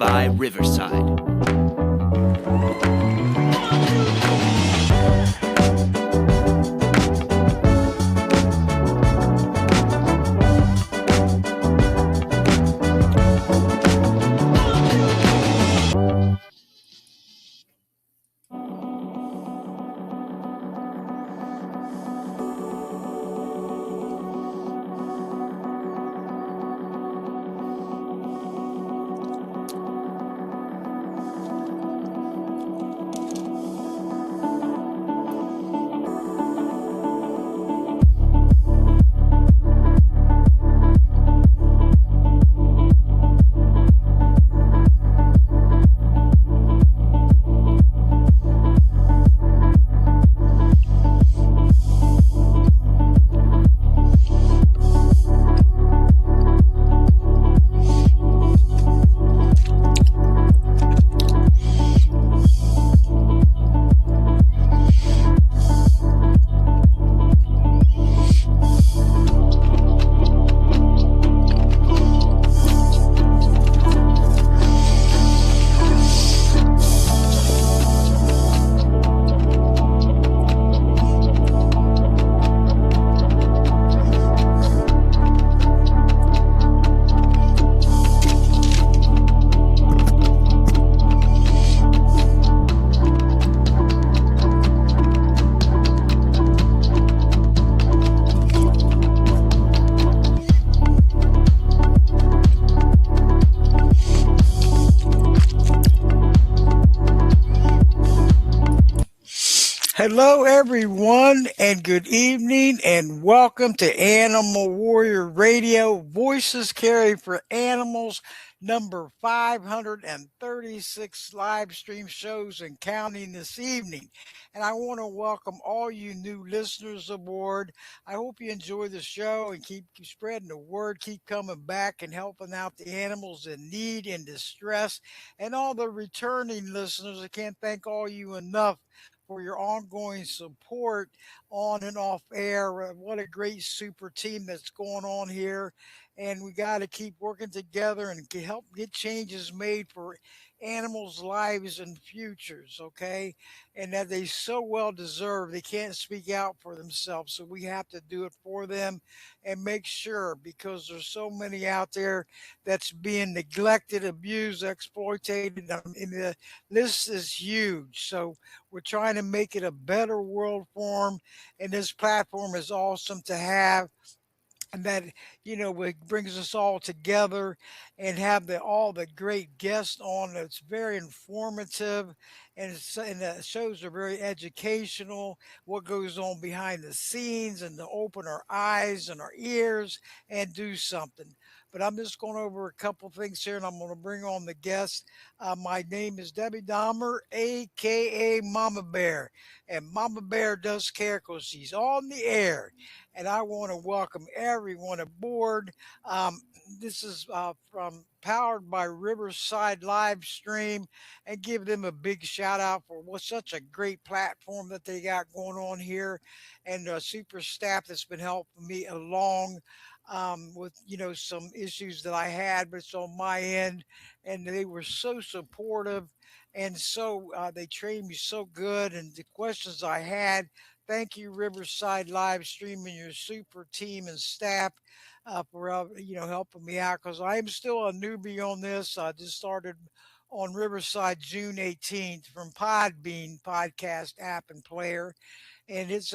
by Riverside. Hello, everyone, and good evening, and welcome to Animal Warrior Radio, Voices Carry for Animals, number 536 live stream shows and counting this evening. And I want to welcome all you new listeners aboard. I hope you enjoy the show and keep spreading the word, keep coming back and helping out the animals in need and distress. And all the returning listeners, I can't thank all you enough for your ongoing support on and off air. What a great super team that's going on here. And we got to keep working together and help get changes made for animals' lives and futures, okay? And that they so well deserve. They can't speak out for themselves. So we have to do it for them and make sure, because there's so many out there that's being neglected, abused, exploited. And the list is huge. So we're trying to make it a better world for them, and this platform is awesome to have. And that it brings us all together and have all the great guests on. It's very informative, and the shows are very educational. What goes on behind the scenes, and to open our eyes and our ears and do something. But I'm just going over a couple things here, and I'm going to bring on the guests. My name is Debbie Dahmer, aka Mama Bear, and Mama Bear does care because she's on the air, and I want to welcome everyone aboard. Um, this is from powered by Riverside Live Stream, and give them a big shout out for what's such a great platform that they got going on here, and super staff that's been helping me along with some issues that I had, but it's on my end, and they were so supportive, and so they trained me so good, and the questions I had. Thank you, Riverside Live Streaming, your super team and staff for helping me out, because I am still a newbie on this. I just started on Riverside June 18th from Podbean podcast app and player, and it's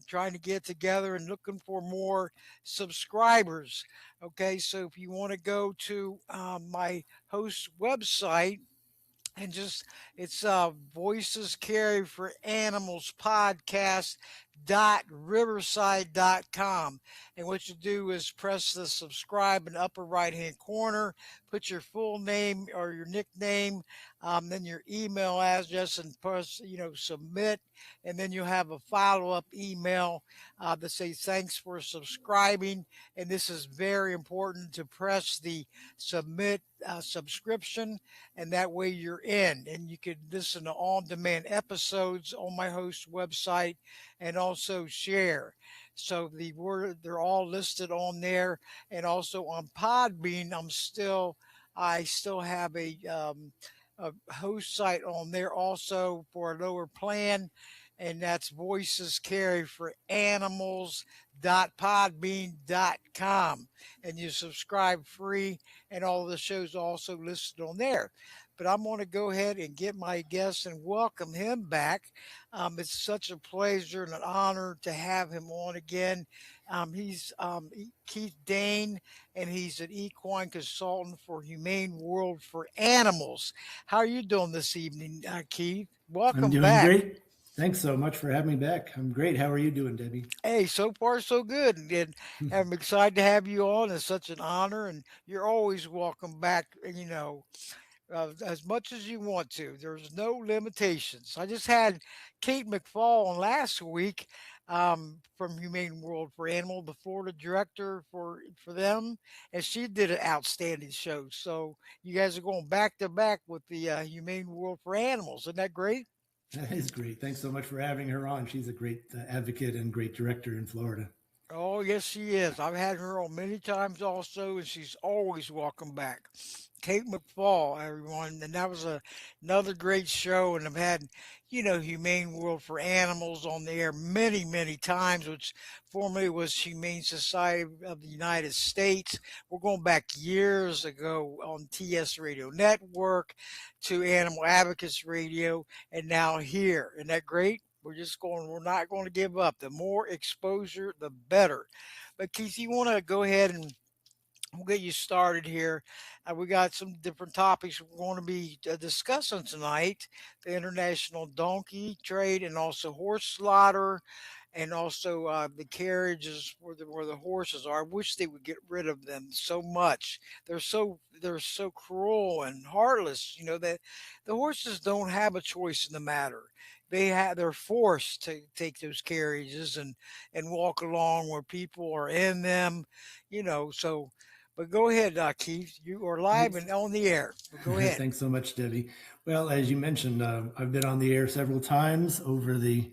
trying to get together and looking for more subscribers. Okay, so if you want to go to my host website, and just it's Voices Carry for Animals podcast dot riverside.com, and what you do is press the subscribe in the upper right hand corner, put your full name or your nickname, then your email address, and press submit, and then you'll have a follow-up email that says thanks for subscribing. And this is very important to press the submit subscription, and that way you're in, and you can listen to on-demand episodes on my host website and also share. So they're all listed on there, and also on Podbean. I'm still I still have a host site on there also for a lower plan, and that's Voices Carry for Animals .podbean.com, and you subscribe free, and all the shows also listed on there. But I'm going to go ahead and get my guest and welcome him back. It's such a pleasure and an honor to have him on again. He's Keith Dane, and he's an equine consultant for Humane World for Animals. How are you doing this evening, Keith? I'm Welcome doing back. great. Thanks so much for having me back. I'm great. How are you doing, Debbie? Hey, so far so good, and I'm excited to have you on. It's such an honor, and you're always welcome back. As much as you want to. There's no limitations. I just had Kate McFall on last week from Humane World for Animal, the Florida director for them, and she did an outstanding show. So you guys are going back to back with the Humane World for Animals. Isn't that great? That is great. Thanks so much for having her on. She's a great advocate and great director in Florida. Oh, yes, she is. I've had her on many times also, and she's always welcome back. Kate McFall, everyone, and that was another great show. And I've had, Humane World for Animals on the air many, many times, which formerly was Humane Society of the United States. We're going back years ago on TS Radio Network to Animal Advocates Radio, and now here. Isn't that great? We're not going to give up. The more exposure, the better. But Keith, you want to go ahead and we'll get you started here. We got some different topics we're going to be discussing tonight: the international donkey trade, and also horse slaughter, and also the carriages where the horses are. I wish they would get rid of them so much. They're so cruel and heartless. You know that the horses don't have a choice in the matter. They're forced to take those carriages and walk along where people are in them. So but go ahead, Keith. You are live Thanks. and on the air. But go ahead. Thanks so much, Debbie. Well, as you mentioned, I've been on the air several times over the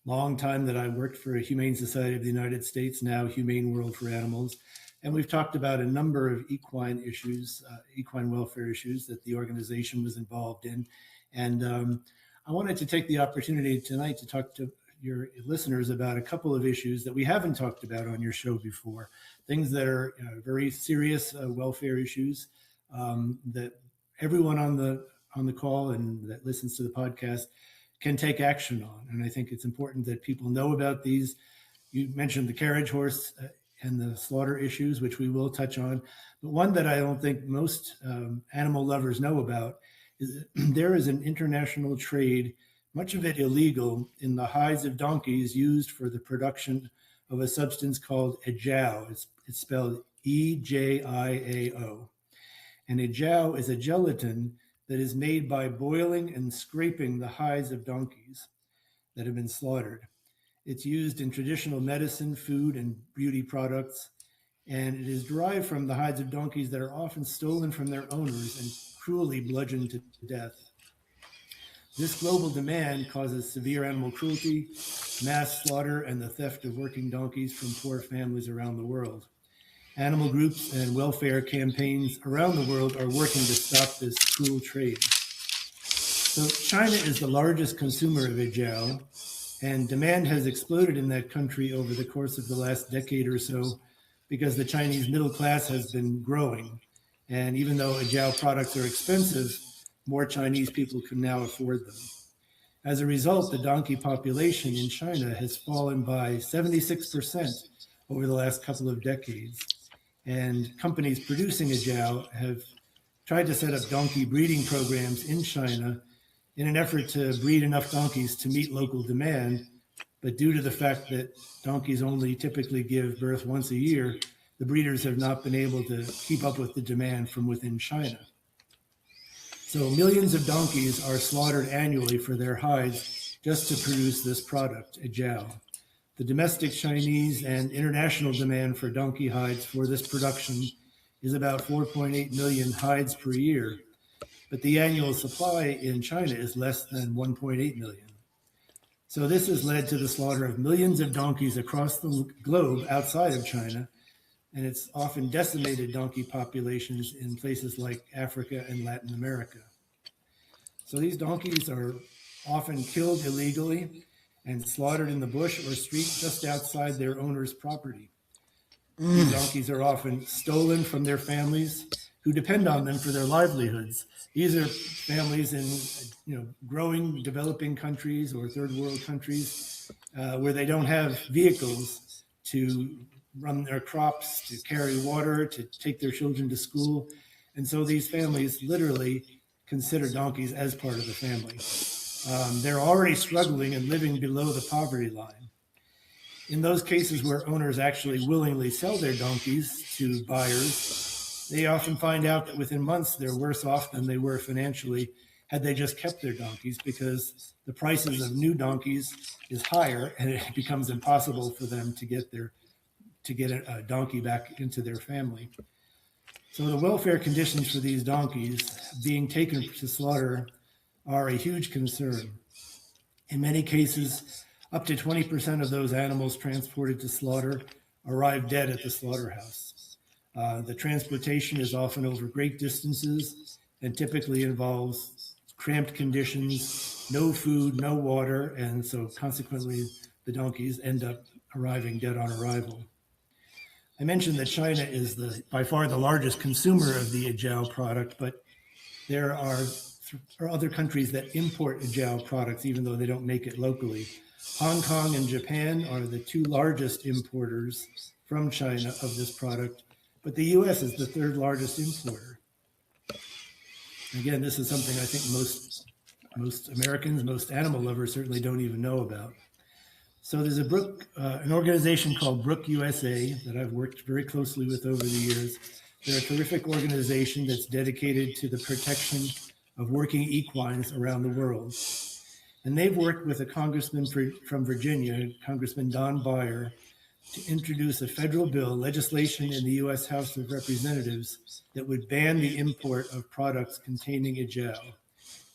long time that I worked for a Humane Society of the United States, now Humane World for Animals. And we've talked about a number of equine issues, equine welfare issues that the organization was involved in. And I wanted to take the opportunity tonight to talk to your listeners about a couple of issues that we haven't talked about on your show before, things that are very serious welfare issues that everyone on the call and that listens to the podcast can take action on. And I think it's important that people know about these. You mentioned the carriage horse and the slaughter issues, which we will touch on. But one that I don't think most animal lovers know about is that there is an international trade, much of it illegal, in the hides of donkeys used for the production of a substance called ejao. It's spelled EJIAO. And ejao is a gelatin that is made by boiling and scraping the hides of donkeys that have been slaughtered. It's used in traditional medicine, food, and beauty products, and it is derived from the hides of donkeys that are often stolen from their owners and cruelly bludgeoned to death. This global demand causes severe animal cruelty, mass slaughter, and the theft of working donkeys from poor families around the world. Animal groups and welfare campaigns around the world are working to stop this cruel trade. So China is the largest consumer of ejao, and demand has exploded in that country over the course of the last decade or so because the Chinese middle class has been growing. And even though ejao products are expensive, more Chinese people can now afford them. As a result, the donkey population in China has fallen by 76% over the last couple of decades. And companies producing ejao have tried to set up donkey breeding programs in China in an effort to breed enough donkeys to meet local demand. But due to the fact that donkeys only typically give birth once a year, the breeders have not been able to keep up with the demand from within China. So millions of donkeys are slaughtered annually for their hides just to produce this product, ejao. The domestic Chinese and international demand for donkey hides for this production is about 4.8 million hides per year, but the annual supply in China is less than 1.8 million. So this has led to the slaughter of millions of donkeys across the globe outside of China, and it's often decimated donkey populations in places like Africa and Latin America. So these donkeys are often killed illegally and slaughtered in the bush or street just outside their owner's property. These donkeys are often stolen from their families who depend on them for their livelihoods. These are families in growing, developing countries or third world countries where they don't have vehicles to run their crops, to carry water, to take their children to school. And so these families literally consider donkeys as part of the family. They're already struggling and living below the poverty line. In those cases where owners actually willingly sell their donkeys to buyers, they often find out that within months they're worse off than they were financially had they just kept their donkeys, because the prices of new donkeys is higher and it becomes impossible for them to get a donkey back into their family. So the welfare conditions for these donkeys being taken to slaughter are a huge concern. In many cases, up to 20% of those animals transported to slaughter arrive dead at the slaughterhouse. The transportation is often over great distances and typically involves cramped conditions, no food, no water, and so consequently the donkeys end up arriving dead on arrival. I mentioned that China is by far the largest consumer of the Ajiao product, but there are other countries that import Ajiao products, even though they don't make it locally. Hong Kong and Japan are the two largest importers from China of this product, but the US is the third largest importer. Again, this is something I think most Americans, most animal lovers certainly don't even know about. So there's an organization called Brook USA that I've worked very closely with over the years. They're a terrific organization that's dedicated to the protection of working equines around the world. And they've worked with a congressman from Virginia, Congressman Don Beyer, to introduce a federal bill, legislation in the U.S. House of Representatives, that would ban the import of products containing Ajiao.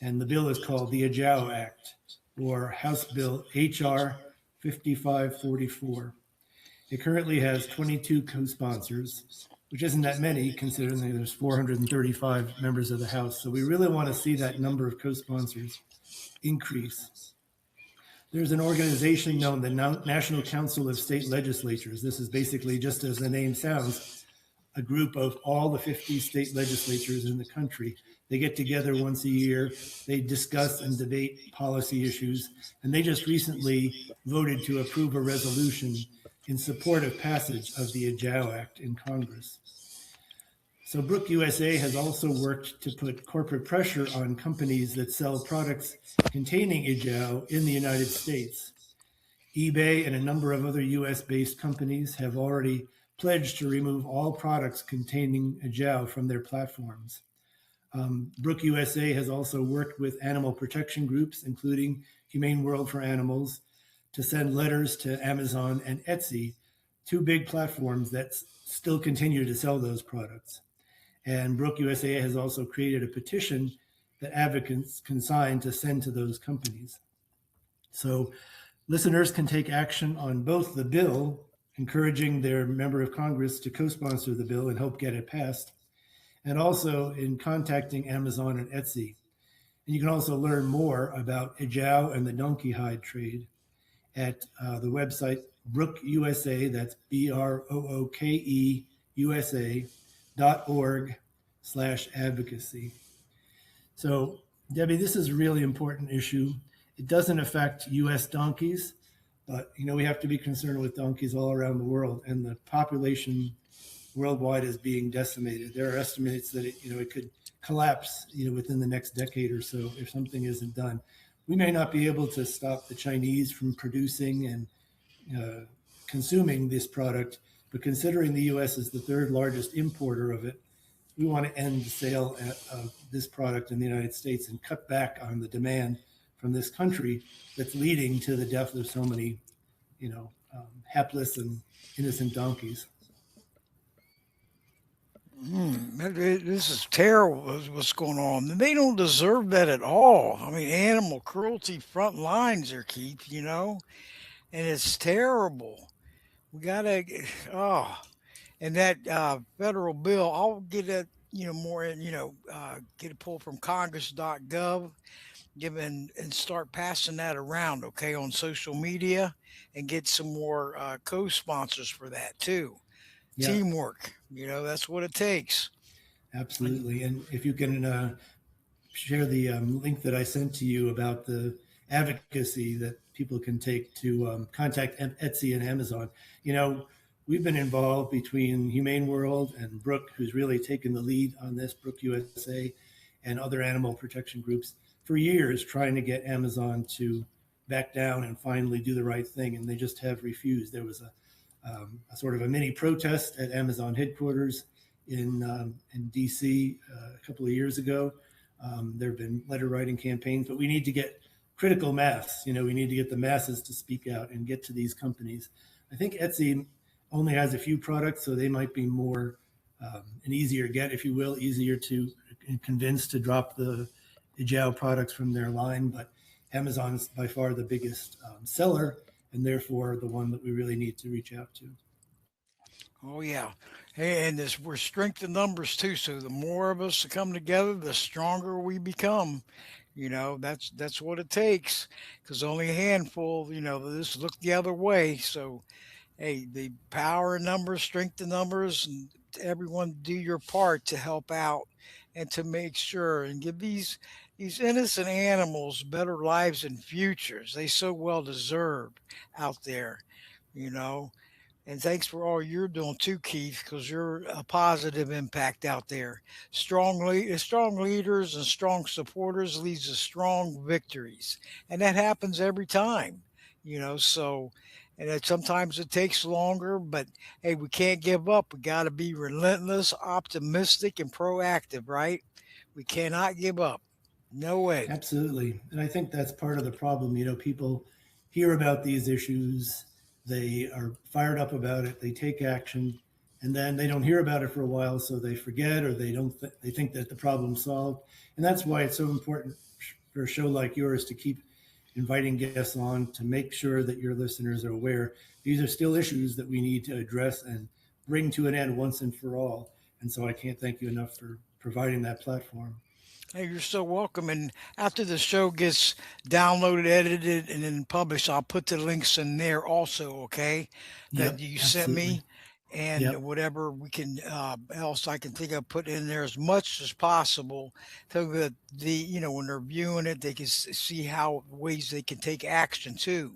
And the bill is called the Ajiao Act, or House Bill H.R. 5544. It currently has 22 co-sponsors, which isn't that many considering there's 435 members of the House. So we really want to see that number of co-sponsors increase. There's an organization known the National Council of State Legislatures. This is basically, just as the name sounds, a group of all the 50 state legislatures in the country. They get together once a year, they discuss and debate policy issues, and they just recently voted to approve a resolution in support of passage of the Ajiao Act in Congress. So Brook USA has also worked to put corporate pressure on companies that sell products containing Ajiao in the United States. eBay and a number of other US-based companies have already pledged to remove all products containing Ajiao from their platforms. Brook USA has also worked with animal protection groups, including Humane World for Animals, to send letters to Amazon and Etsy, two big platforms that still continue to sell those products. And Brook USA has also created a petition that advocates can sign to send to those companies. So listeners can take action on both the bill, encouraging their member of Congress to co-sponsor the bill and help get it passed, and also in contacting Amazon and Etsy. And you can also learn more about Ajiao and the donkey hide trade at the website Brook USA, that's BROOKE USA.org/advocacy. So, Debbie, this is a really important issue. It doesn't affect US donkeys, but we have to be concerned with donkeys all around the world, and the population worldwide is being decimated. There are estimates that it could collapse within the next decade or so if something isn't done. We may not be able to stop the Chinese from producing and consuming this product, but considering the U.S. is the third largest importer of it, we want to end the sale of this product in the United States and cut back on the demand from this country that's leading to the death of so many, hapless and innocent donkeys. This is terrible what's going on. They don't deserve that at all. I mean, animal cruelty front lines are keep, and it's terrible. We gotta, oh, And that federal bill, I'll get it, more, get a pull from congress.gov, give and start passing that around, okay, on social media, and get some more co-sponsors for that too. Yeah, Teamwork, that's what it takes. And absolutely. And if you can share the link that I sent to you about the advocacy that people can take to contact Etsy and Amazon. You know, we've been involved between Humane World and Brooke, who's really taken the lead on this, Brooke USA, and other animal protection groups for years trying to get Amazon to back down and finally do the right thing. And they just have refused. There was a sort of a mini protest at Amazon headquarters in DC a couple of years ago. There have been letter writing campaigns, but we need to get critical mass. You know, we need to get the masses to speak out and get to these companies. I think Etsy only has a few products, so they might be more an easier get, if you will, easier to convince to drop the Jow products from their line. But Amazon's by far the biggest seller, and therefore the one that we really need to reach out to. oh yeah, hey, and this we're strength in numbers too. So the more of us that come together, the stronger we become. That's what it takes. Because only a handful, just look the other way. So hey, the power in numbers, strength in numbers, and everyone do your part to help out and to make sure and give these innocent animals better lives and futures they so well deserve out there. You know, and thanks for all you're doing too, Keith, because you're a positive impact out there. Strong leaders and strong supporters leads to strong victories, and that happens every time. So, and sometimes it takes longer, but hey, we can't give up. We got to be relentless, optimistic, and proactive. Right? We cannot give up. No way. Absolutely. And I think that's part of the problem. You know, people hear about these issues, they are fired up about it, they take action, and then they don't hear about it for a while, so they forget or they don't they think that the problem's solved. And that's why it's so important for a show like yours to keep inviting guests on to make sure that your listeners are aware these are still issues that we need to address and bring to an end once and for all. And so I can't thank you enough for providing that platform. Hey, you're so welcome. And after the show gets downloaded, edited, and then published, I'll put the links in there also, okay? That Yep, you sent absolutely. me, and Yep, whatever we can else I can think of put in there as much as possible, so that when they're viewing it, they can see how ways they can take action too.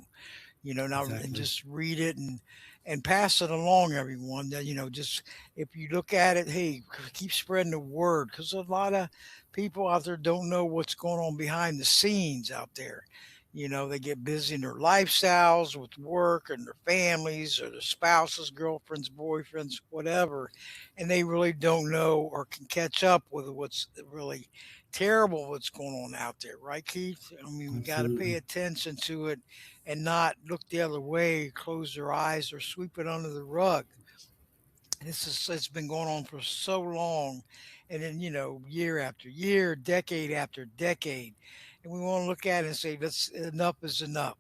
Now and exactly. just read it and pass it along, everyone. That just if you look at it, hey, keep spreading the word, because a lot of people out there don't know what's going on behind the scenes out there. They get busy in their lifestyles with work and their families or their spouses, girlfriends, boyfriends, whatever, and they really don't know or can catch up with what's really terrible what's going on out there, right, Keith? I mean, we got to pay Absolutely. attention to it and not look the other way, close their eyes, or sweep it under the rug. It's been going on for so long, and then year after year, decade after decade, and we want to look at it and say, "Let's enough is enough.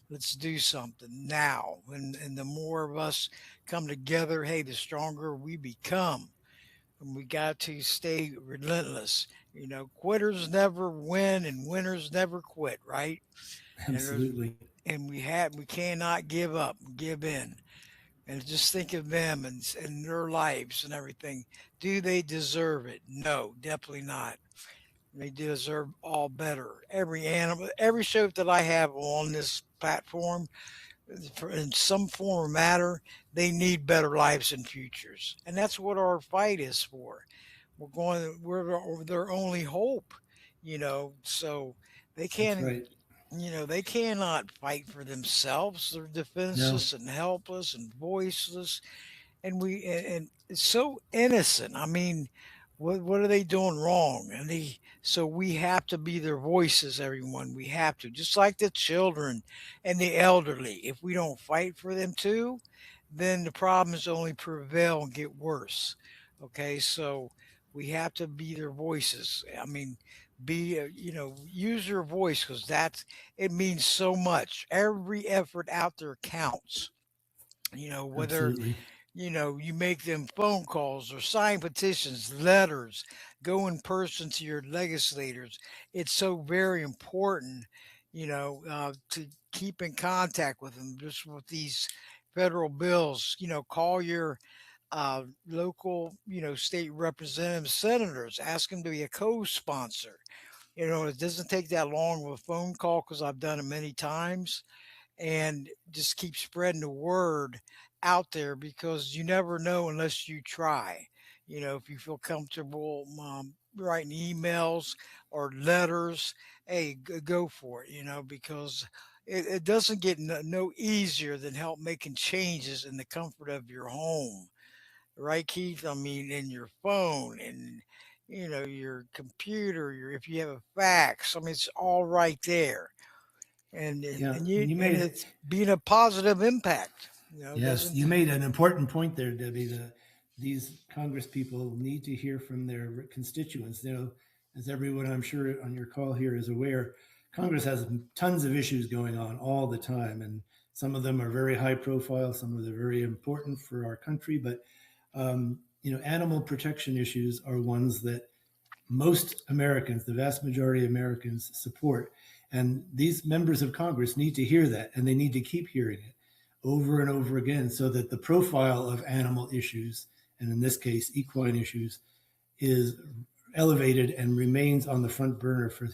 Let's do something now." And the more of us come together, hey, the stronger we become. And we got to stay relentless. Quitters never win, and winners never quit, right? And there's Absolutely. and we cannot give up, give in, and just think of them and their lives and everything. Do they deserve it? No, definitely not. They deserve all better. Every animal, every show that I have on this platform, in some form or matter, they need better lives and futures, and that's what our fight is for. We're their only hope. So they That's can't right. they cannot fight for themselves. They're No, defenseless and helpless and voiceless, and it's so innocent. I mean, what are they doing wrong? So we have to be their voices, everyone. We have to, just like the children and the elderly. If we don't fight for them too, then the problems only prevail and get worse. Okay, so we have to be their voices. I mean, use your voice, because it means so much. Every effort out there counts. Whether absolutely. you make them phone calls or sign petitions, letters, go in person to your legislators. It's so very important, to keep in contact with them just with these federal bills. Call your local, state representatives, senators, ask them to be a co-sponsor. It doesn't take that long with a phone call because I've done it many times, and just keep spreading the word out there because you never know unless you try. If you feel comfortable writing emails or letters, hey, go for it, because it doesn't get no easier than help making changes in the comfort of your home. Right, Keith? I mean, in your phone and your computer, if you have a fax, I mean, it's all right there, and and Yeah, and and you you and made it's being a positive impact. yes, Doesn't you made an important point there, Debbie. These Congress people need to hear from their constituents. As everyone I'm sure on your call here is aware, Congress has tons of issues going on all the time, and some of them are very high profile, some of them are very important for our country. But animal protection issues are ones that most Americans, the vast majority of Americans, support. And these members of Congress need to hear that, and they need to keep hearing it over and over again so that the profile of animal issues, and in this case, equine issues, is elevated and remains on the front burner for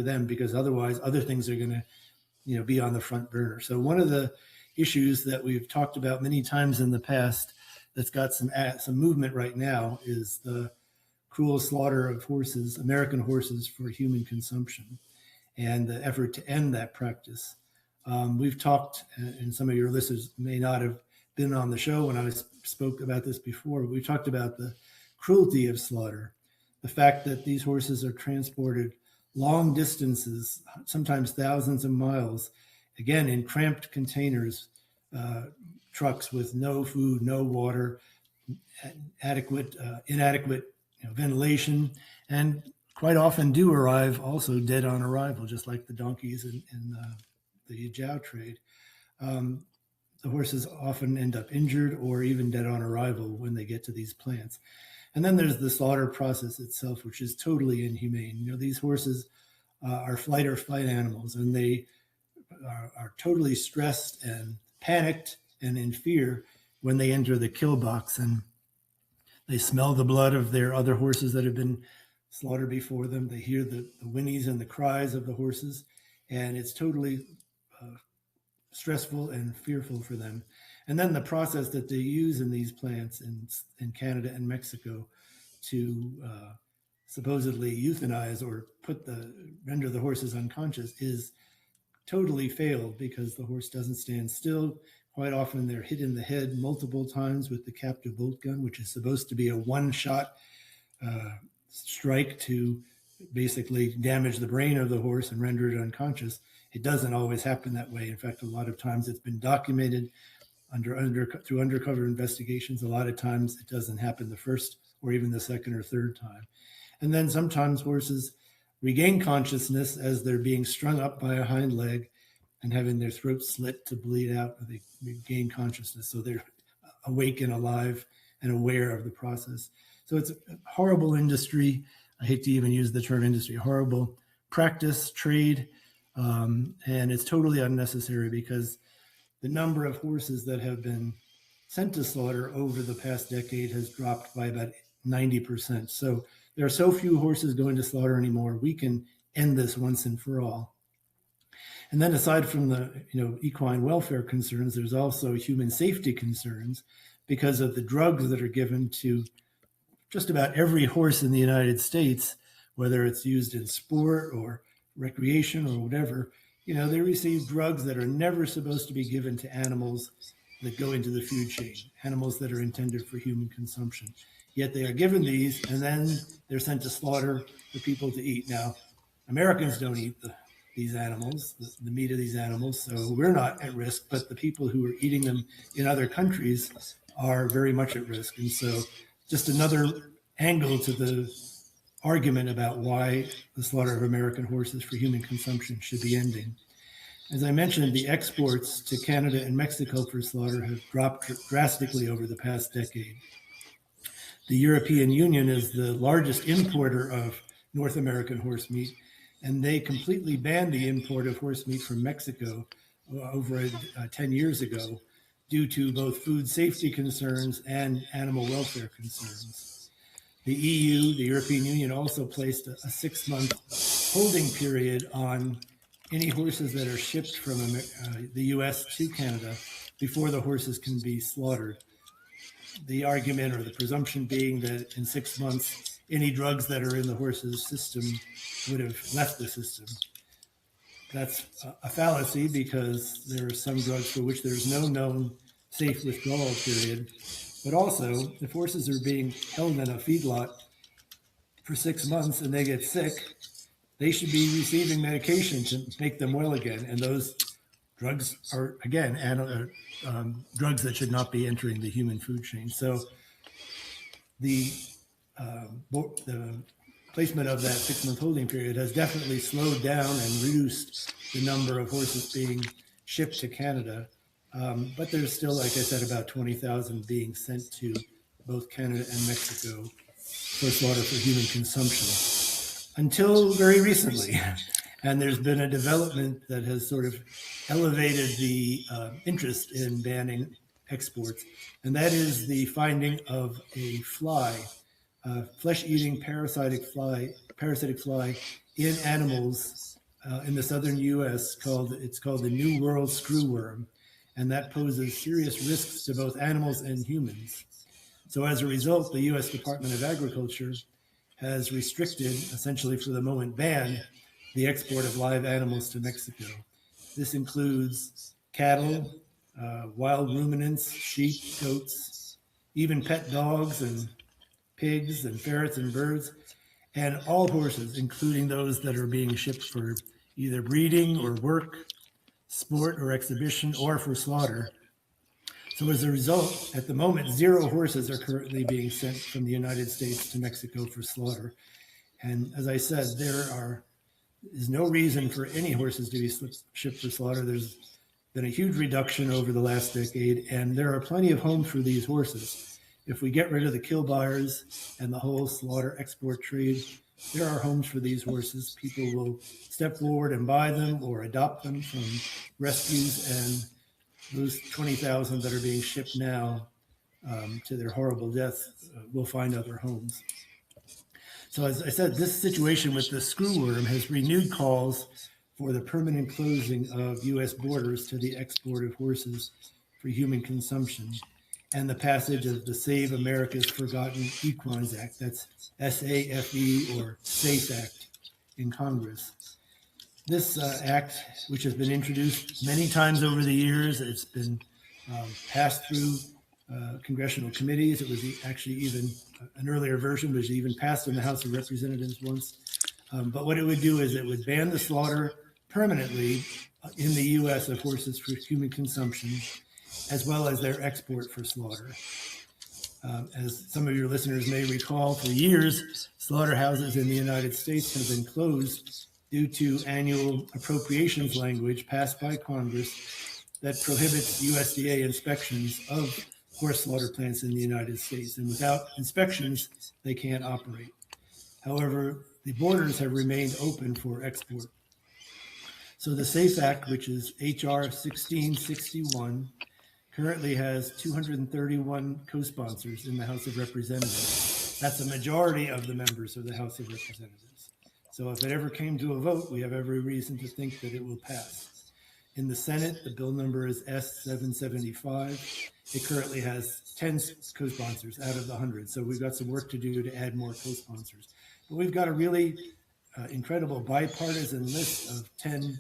them, because otherwise other things are going to be on the front burner. So one of the issues that we've talked about many times in the past that's got some movement right now is the cruel slaughter of horses, American horses, for human consumption, and the effort to end that practice. We've talked, and some of your listeners may not have been on the show when I spoke about this before. We talked about the cruelty of slaughter, the fact that these horses are transported long distances, sometimes thousands of miles, again in cramped containers, uh, trucks with no food, no water, inadequate ventilation, and quite often do arrive also dead on arrival, just like the donkeys in the jow trade. Um, the horses often end up injured or even dead on arrival when they get to these plants. And then there's the slaughter process itself, which is totally inhumane. These horses are flight or fight animals, and they are totally stressed and panicked and in fear when they enter the kill box. And they smell the blood of their other horses that have been slaughtered before them. They hear the whinnies and the cries of the horses, and it's totally uh, stressful and fearful for them. And then the process that they use in these plants in Canada and Mexico to supposedly euthanize or render the horses unconscious is totally failed, because the horse doesn't stand still. Quite often they're hit in the head multiple times with the captive bolt gun, which is supposed to be a one-shot strike to basically damage the brain of the horse and render it unconscious. It doesn't always happen that way. In fact, a lot of times it's been documented through undercover investigations. A lot of times it doesn't happen the first or even the second or third time. And then sometimes horses regain consciousness as they're being strung up by a hind leg and having their throat slit to bleed out. They regain consciousness, so they're awake and alive and aware of the process. So it's a horrible industry. I hate to even use the term industry, horrible practice, trade, and it's totally unnecessary, because the number of horses that have been sent to slaughter over the past decade has dropped by about 90%. So there are so few horses going to slaughter anymore. We can end this once and for all. And then aside from the equine welfare concerns, there's also human safety concerns because of the drugs that are given to just about every horse in the United States, whether it's used in sport or recreation or whatever. They receive drugs that are never supposed to be given to animals that go into the food chain, animals that are intended for human consumption. Yet they are given these, and then they're sent to slaughter for people to eat. Now, Americans don't eat these animals, the meat of these animals, so we're not at risk, but the people who are eating them in other countries are very much at risk. And so just another angle to the argument about why the slaughter of American horses for human consumption should be ending. As I mentioned, the exports to Canada and Mexico for slaughter have dropped drastically over the past decade. The European Union is the largest importer of North American horse meat, and they completely banned the import of horse meat from Mexico over 10 years ago due to both food safety concerns and animal welfare concerns. The EU, the European Union, also placed a 6-month holding period on any horses that are shipped from the US to Canada before the horses can be slaughtered. The argument or the presumption being that in 6 months, any drugs that are in the horse's system would have left the system. That's a fallacy because there are some drugs for which there's no known safe withdrawal period. But also, if horses are being held in a feedlot for 6 months and they get sick, they should be receiving medication to make them well again. And those drugs are, again, drugs that should not be entering the human food chain. So the placement of that 6-month holding period has definitely slowed down and reduced the number of horses being shipped to Canada. But there's still, like I said, about 20,000 being sent to both Canada and Mexico for slaughter for human consumption until very recently. And there's been a development that has sort of elevated the interest in banning exports, and that is the finding of a fly, flesh-eating parasitic fly in animals in the southern U.S. It's called the New World screwworm, and that poses serious risks to both animals and humans. So as a result, the U.S. Department of Agriculture has restricted, essentially for the moment banned, the export of live animals to Mexico. This includes cattle, wild ruminants, sheep, goats, even pet dogs and pigs and ferrets and birds, and all horses, including those that are being shipped for either breeding or work, sport or exhibition, or for slaughter. So as a result, at the moment, 0 horses are currently being sent from the United States to Mexico for slaughter. And as I said, there is no reason for any horses to be shipped for slaughter. There's been a huge reduction over the last decade, and there are plenty of homes for these horses. If we get rid of the kill buyers and the whole slaughter export trade, there are homes for these horses. People will step forward and buy them or adopt them from rescues, and those 20,000 that are being shipped now to their horrible death will find other homes. So as I said, this situation with the screwworm has renewed calls for the permanent closing of U.S. borders to the export of horses for human consumption, and the passage of the Save America's Forgotten Equines Act, that's SAFE or SAFE Act in Congress. This act, which has been introduced many times over the years, it's been passed through congressional committees. It was actually even an earlier version was even passed in the House of Representatives once. But what it would do is it would ban the slaughter permanently in the U.S. of horses for human consumption, as well as their export for slaughter. As some of your listeners may recall, for years, slaughterhouses in the United States have been closed due to annual appropriations language passed by Congress that prohibits USDA inspections of horse slaughter plants in the United States. And without inspections, they can't operate. However, the borders have remained open for export. So the SAFE Act, which is HR 1661, currently has 231 co-sponsors in the House of Representatives. That's a majority of the members of the House of Representatives. So if it ever came to a vote, we have every reason to think that it will pass. In the Senate, the bill number is S775. It currently has 10 co-sponsors out of the 100. So we've got some work to do to add more co-sponsors. But we've got a really incredible bipartisan list of 10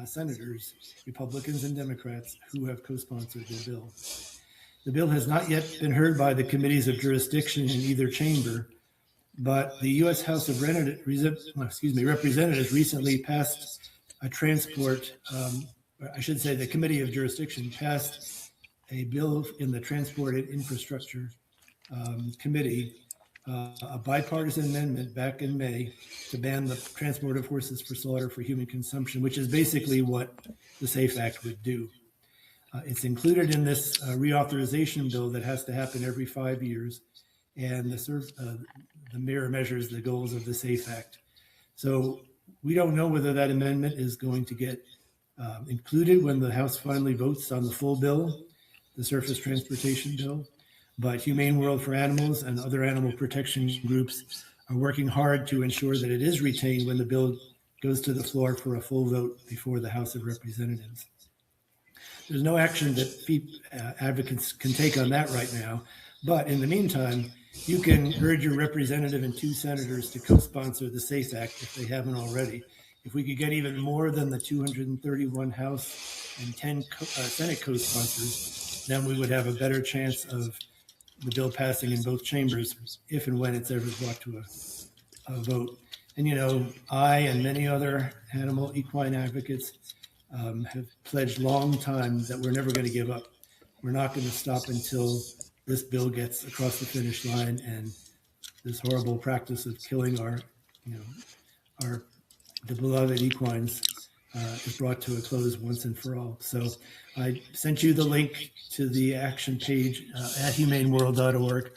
senators, Republicans and Democrats, who have co-sponsored the bill. The bill has not yet been heard by the committees of jurisdiction in either chamber, but the U.S. House of Representatives recently passed a the Committee of Jurisdiction passed a bill in the Transport and Infrastructure Committee a bipartisan amendment back in May to ban the transport of horses for slaughter for human consumption, which is basically what the SAFE Act would do. It's included in this reauthorization bill that has to happen every 5 years, and the mirror measures the goals of the SAFE Act. So we don't know whether that amendment is going to get included when the House finally votes on the full bill, the surface transportation bill. But Humane World for Animals and other animal protection groups are working hard to ensure that it is retained when the bill goes to the floor for a full vote before the House of Representatives. There's no action that advocates can take on that right now. But in the meantime, you can urge your representative and 2 senators to co-sponsor the SAFE Act if they haven't already. If we could get even more than the 231 House and 10 Senate co-sponsors, then we would have a better chance of the bill passing in both chambers if and when it's ever brought to a vote. And I and many other animal equine advocates have pledged long time that we're never going to give up. We're not going to stop until this bill gets across the finish line and this horrible practice of killing our beloved equines is brought to a close once and for all. So I sent you the link to the action page at humaneworld.org,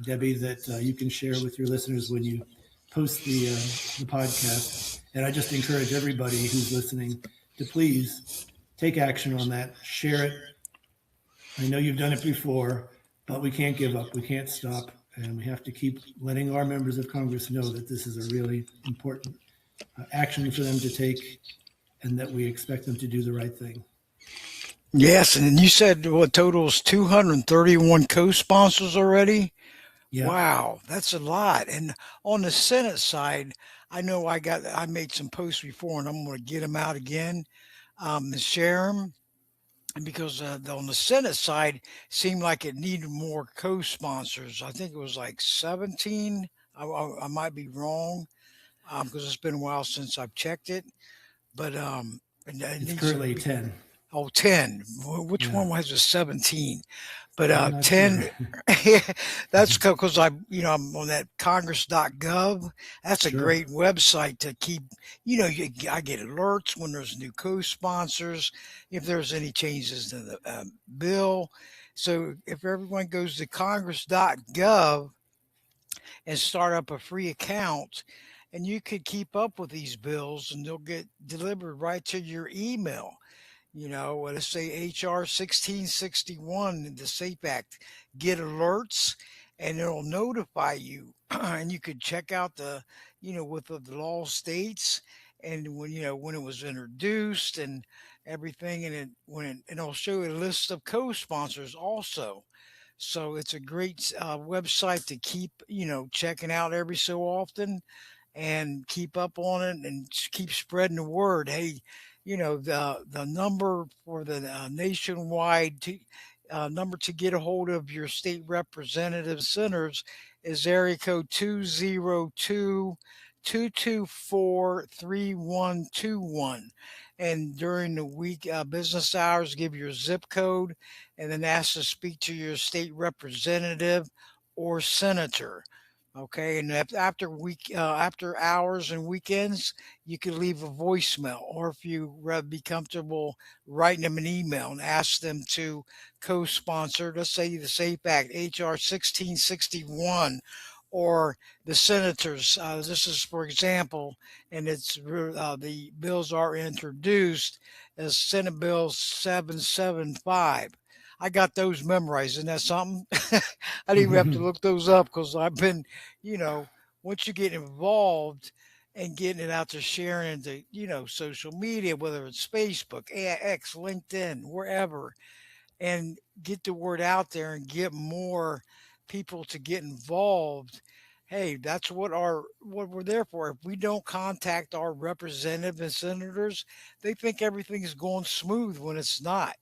Debbie, that you can share with your listeners when you post the podcast. And I just encourage everybody who's listening to please take action on that, share it. I know you've done it before, but we can't give up, we can't stop, and we have to keep letting our members of Congress know that this is a really important action for them to take and that we expect them to do the right thing. Yes, and you said what totals 231 co-sponsors already? Yeah. Wow, that's a lot. And on the Senate side, I know I made some posts before, and I'm going to get them out again and share them. Because on the Senate side, seemed like it needed more co-sponsors. I think it was like 17. I might be wrong because it's been a while since I've checked it. But it's currently 10. Oh, 10. Which one was 17? But 10, sure. that's because I'm on that congress.gov. That's a great website to keep, I get alerts when there's new co-sponsors, if there's any changes to the bill. So if everyone goes to congress.gov and start up a free account, and you could keep up with these bills and they'll get delivered right to your email. Let's say HR 1661, the SAFE Act, get alerts and it'll notify you. And you could check out what the law states and when it was introduced and everything. And it'll show a list of co-sponsors also. So it's a great website to keep, checking out every so often and keep up on it and keep spreading the word. Hey, the number for the nationwide number to get a hold of your state representative senators is area code 202-224-3121. And during the week business hours, give your zip code and then ask to speak to your state representative or senator. Okay, and after hours and weekends, you can leave a voicemail, or if you be comfortable writing them an email and ask them to co-sponsor, let's say the SAFE Act, HR 1661, or the senators. This is, for example, and it's the bills are introduced as Senate Bill 775. I got those memorized. Isn't that something? I didn't even have to look those up because I've been, once you get involved and getting it out there, sharing into, social media, whether it's Facebook, X, LinkedIn, wherever, and get the word out there and get more people to get involved. Hey, that's what we're there for. If we don't contact our representatives and senators, they think everything is going smooth when it's not.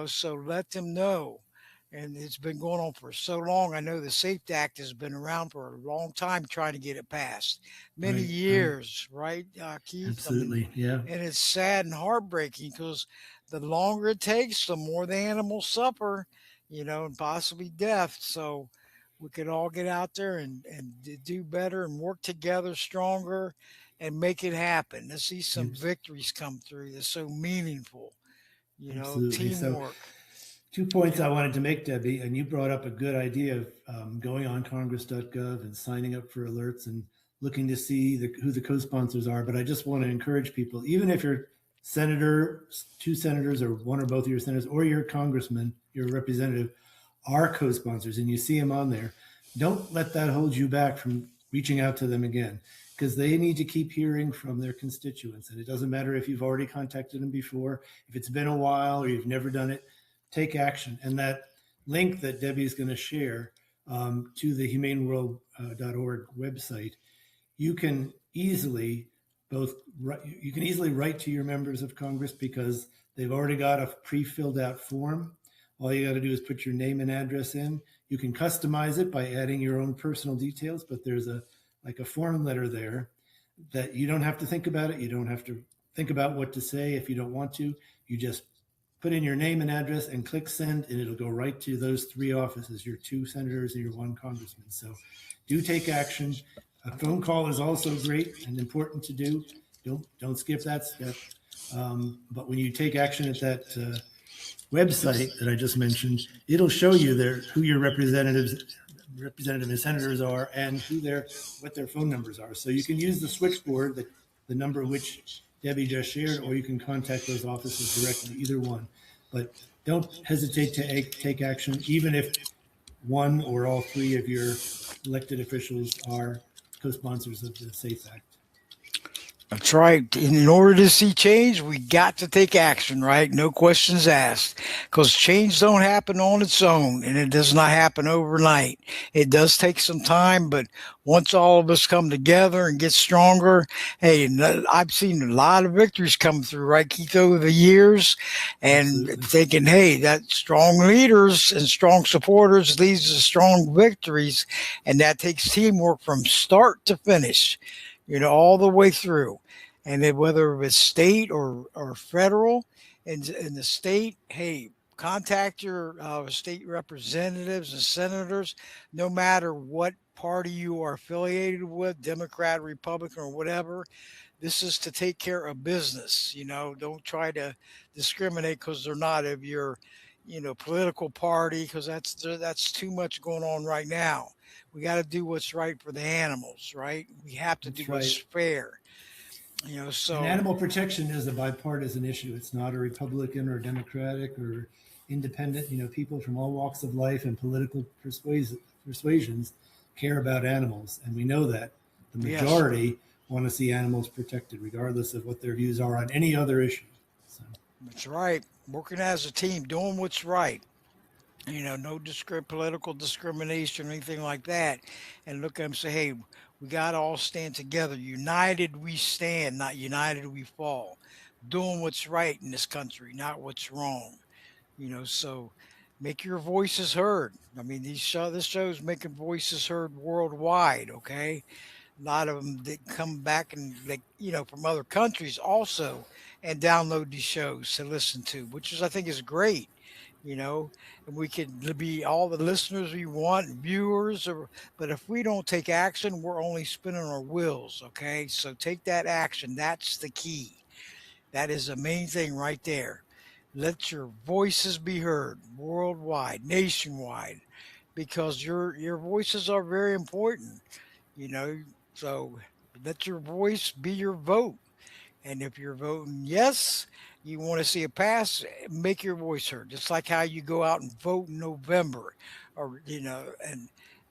So let them know. And it's been going on for so long. I know the SAFE Act has been around for a long time trying to get it passed. Many years, right, Keith? Absolutely, yeah. And it's sad and heartbreaking because the longer it takes, the more the animals suffer, and possibly death. So we could all get out there and do better and work together stronger and make it happen. To see some Abs- victories come through that's so meaningful, Absolutely. So, teamwork. 2 points Yeah. I wanted to make, Debbie, and you brought up a good idea of going on Congress.gov and signing up for alerts and looking to see who the co-sponsors are. But I just want to encourage people, even if you're senator, two senators, or one or both of your senators, or your congressman, your representative, are co-sponsors, and you see them on there, don't let that hold you back from reaching out to them again, because they need to keep hearing from their constituents. And it doesn't matter if you've already contacted them before, if it's been a while or you've never done it, take action. And that link that Debbie is going to share to the humaneworld.org website, you can easily you can easily write to your members of Congress because they've already got a pre-filled out form. All you got to do is put your name and address in. You can customize it by adding your own personal details, but there's a form letter there that you don't have to think about it. You don't have to think about what to say if you don't want to. You just put in your name and address and click send, and it'll go right to those three offices, your two senators and your one congressman. So do take action. A phone call is also great and important to do. Don't skip that step. But when you take action at that website that I just mentioned, it'll show you who your representative and senators are, and what their phone numbers are. So you can use the switchboard, the number which Debbie just shared, or you can contact those offices directly, either one. But don't hesitate to take action, even if one or all three of your elected officials are co-sponsors of the SAFE Act. That's right. In order to see change, we got to take action, right? No questions asked. Because change don't happen on its own, and it does not happen overnight. It does take some time, but once all of us come together and get stronger, hey, I've seen a lot of victories come through, right, Keith, over the years, and Absolutely. thinking, hey, that strong leaders and strong supporters leads to strong victories, and that takes teamwork from start to finish, all the way through. And then whether it's state or federal, in the state, hey, contact your state representatives and senators, no matter what party you are affiliated with, Democrat, Republican, or whatever. This is to take care of business. Don't try to discriminate because they're not of your, political party, because that's too much going on right now. We got to do what's right for the animals, right? We have to do That's what's right. fair. And So animal protection is a bipartisan issue. It's not a Republican or Democratic or independent. People from all walks of life and political persuasions care about animals. And we know that the yes, majority want to see animals protected, regardless of what their views are on any other issue. So that's right. Working as a team, doing what's right. No political discrimination or anything like that. And look at them and say, hey, we got to all stand together. United we stand, not united we fall. Doing what's right in this country, not what's wrong. So make your voices heard. I mean, this show is making voices heard worldwide. Okay, a lot of them that come back and from other countries also and download these shows to listen to, which is I think is great. You know, and we could be all the listeners we want, viewers, but if we don't take action, we're only spinning our wheels. Okay, so take that action. That's the key. That is the main thing right there. Let your voices be heard worldwide, nationwide, because your voices are very important. You know, so let your voice be your vote. And if you're voting yes, you want to see it pass, make your voice heard. Just like how you go out and vote in November, or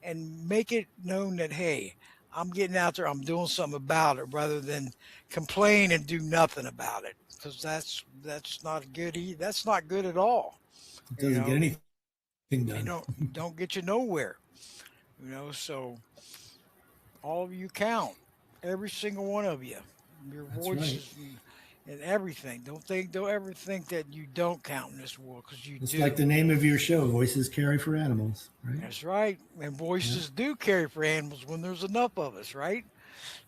and make it known that hey, I'm getting out there, I'm doing something about it, rather than complain and do nothing about it, because that's not good. That's not good at all. it You doesn't get know, anything they done. don't get you nowhere. So all of you count, every single one of you, your That's right. voices and everything. Don't ever think that you don't count in this world, because you It's like the do. name of your show, Voices Carry for Animals, right? That's right. And Yeah, voices do carry for animals when there's enough of us, right?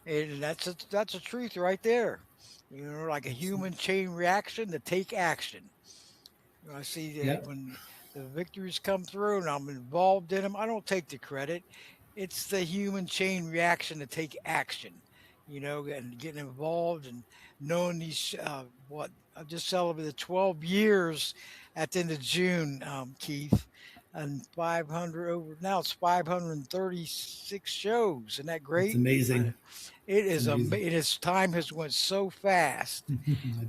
And that's a truth right there. Like a human absolutely. chain reaction to take action. I see Yeah, that when the victories come through and I'm involved in them. I don't take the credit. It's the human chain reaction to take action, and getting involved and knowing these, I just celebrated 12 years at the end of June, Keith, and 500 over, now it's 536 shows. Isn't that It's great? amazing. It It's is, amazing. it is, time has went so fast I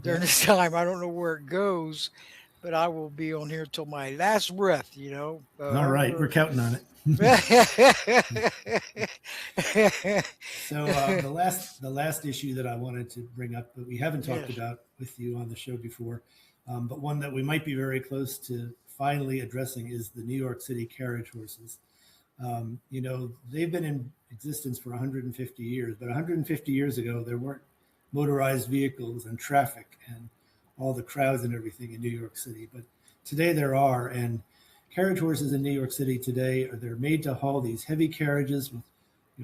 during bet. this time. I don't know where it goes, but I will be on here till my last breath, All right, we're however. counting on it. So the last issue that I wanted to bring up that we haven't talked Yes. about with you on the show before, but one that we might be very close to finally addressing is the New York City carriage horses. They've been in existence for 150 years, but 150 years ago there weren't motorized vehicles and traffic and all the crowds and everything in New York City. But today there are, and carriage horses in New York City today they're made to haul these heavy carriages with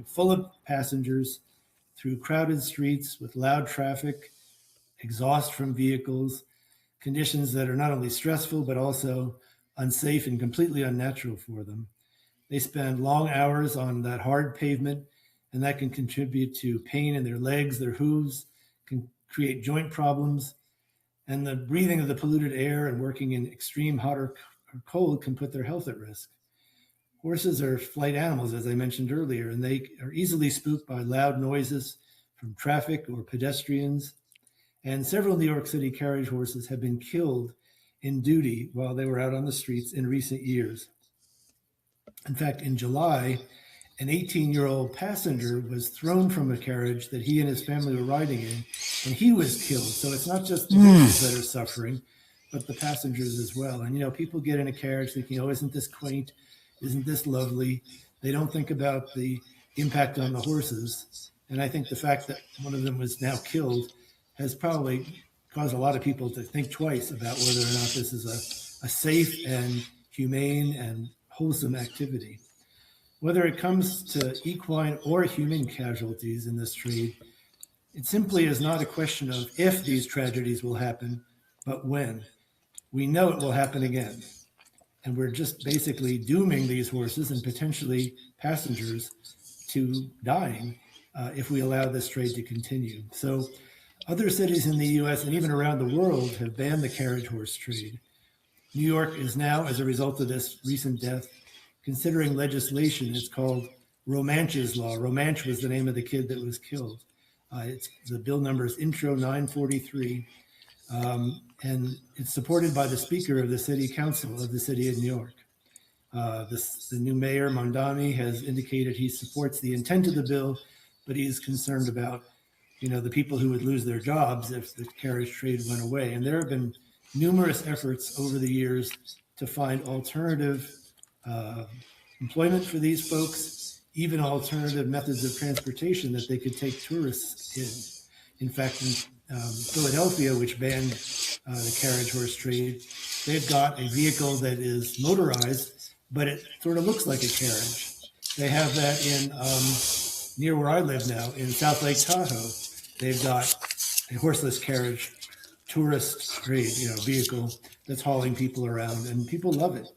full of passengers through crowded streets with loud traffic, exhaust from vehicles, conditions that are not only stressful but also unsafe and completely unnatural for them. They spend long hours on that hard pavement, and that can contribute to pain in their legs, their hooves, can create joint problems, and the breathing of the polluted air and working in extreme hot or cold can put their health at risk. Horses are flight animals, as I mentioned earlier, and they are easily spooked by loud noises from traffic or pedestrians. And several New York City carriage horses have been killed in duty while they were out on the streets in recent years. In fact, in July, an 18-year-old passenger was thrown from a carriage that he and his family were riding in, and he was killed. So it's not just the horses that are suffering, but the passengers as well. And people get in a carriage thinking, "Oh, isn't this quaint? Isn't this lovely?" They don't think about the impact on the horses. And I think the fact that one of them was now killed has probably caused a lot of people to think twice about whether or not this is a safe and humane and wholesome activity. Whether it comes to equine or human casualties in this trade, it simply is not a question of if these tragedies will happen, but when. We know it will happen again. And we're just basically dooming these horses and potentially passengers to dying if we allow this trade to continue. So other cities in the US and even around the world have banned the carriage horse trade. New York is now, as a result of this recent death, considering legislation. It's called Romanch's Law. Romanch was the name of the kid that was killed. The bill number is Intro 943, and it's supported by the Speaker of the City Council of the City of New York. The new mayor, Mondani, has indicated he supports the intent of the bill, but he's concerned about the people who would lose their jobs if the carriage trade went away. And there have been numerous efforts over the years to find alternative employment for these folks, even alternative methods of transportation that they could take tourists in. In fact, in Philadelphia, which banned the carriage horse trade, they've got a vehicle that is motorized, but it sort of looks like a carriage. They have that in near where I live now in South Lake Tahoe. They've got a horseless carriage tourist trade, vehicle that's hauling people around, and people love it.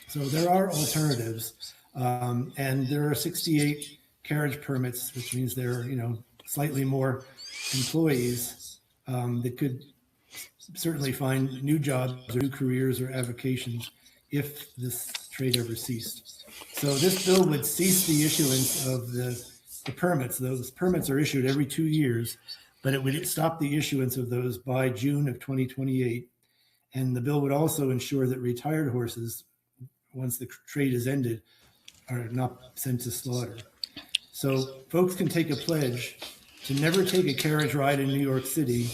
So there are alternatives, and there are 68 carriage permits, which means there are slightly more employees that could certainly find new jobs or new careers or avocations if this trade ever ceased. So this bill would cease the issuance of the permits. Those permits are issued every 2 years, but it would stop the issuance of those by June of 2028. And the bill would also ensure that retired horses, once the trade is ended, are not sent to slaughter. So folks can take a pledge to never take a carriage ride in New York City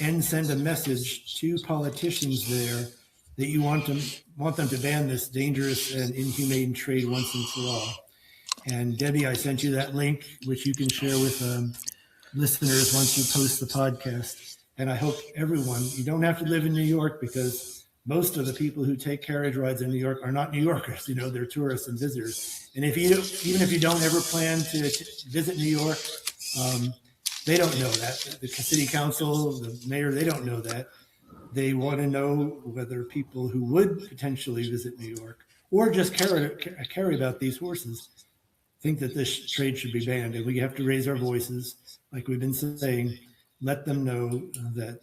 and send a message to politicians there that you want them to ban this dangerous and inhumane trade once and for all. And Debbie, I sent you that link, which you can share with listeners once you post the podcast. And I hope everyone, you don't have to live in New York, because most of the people who take carriage rides in New York are not New Yorkers. They're tourists and visitors. And even if you don't ever plan to visit New York, they don't know that. The city council, the mayor, they don't know that. they want to know whether people who would potentially visit New York or just carry about these horses think that this trade should be banned. And we have to raise our voices, like we've been saying, let them know that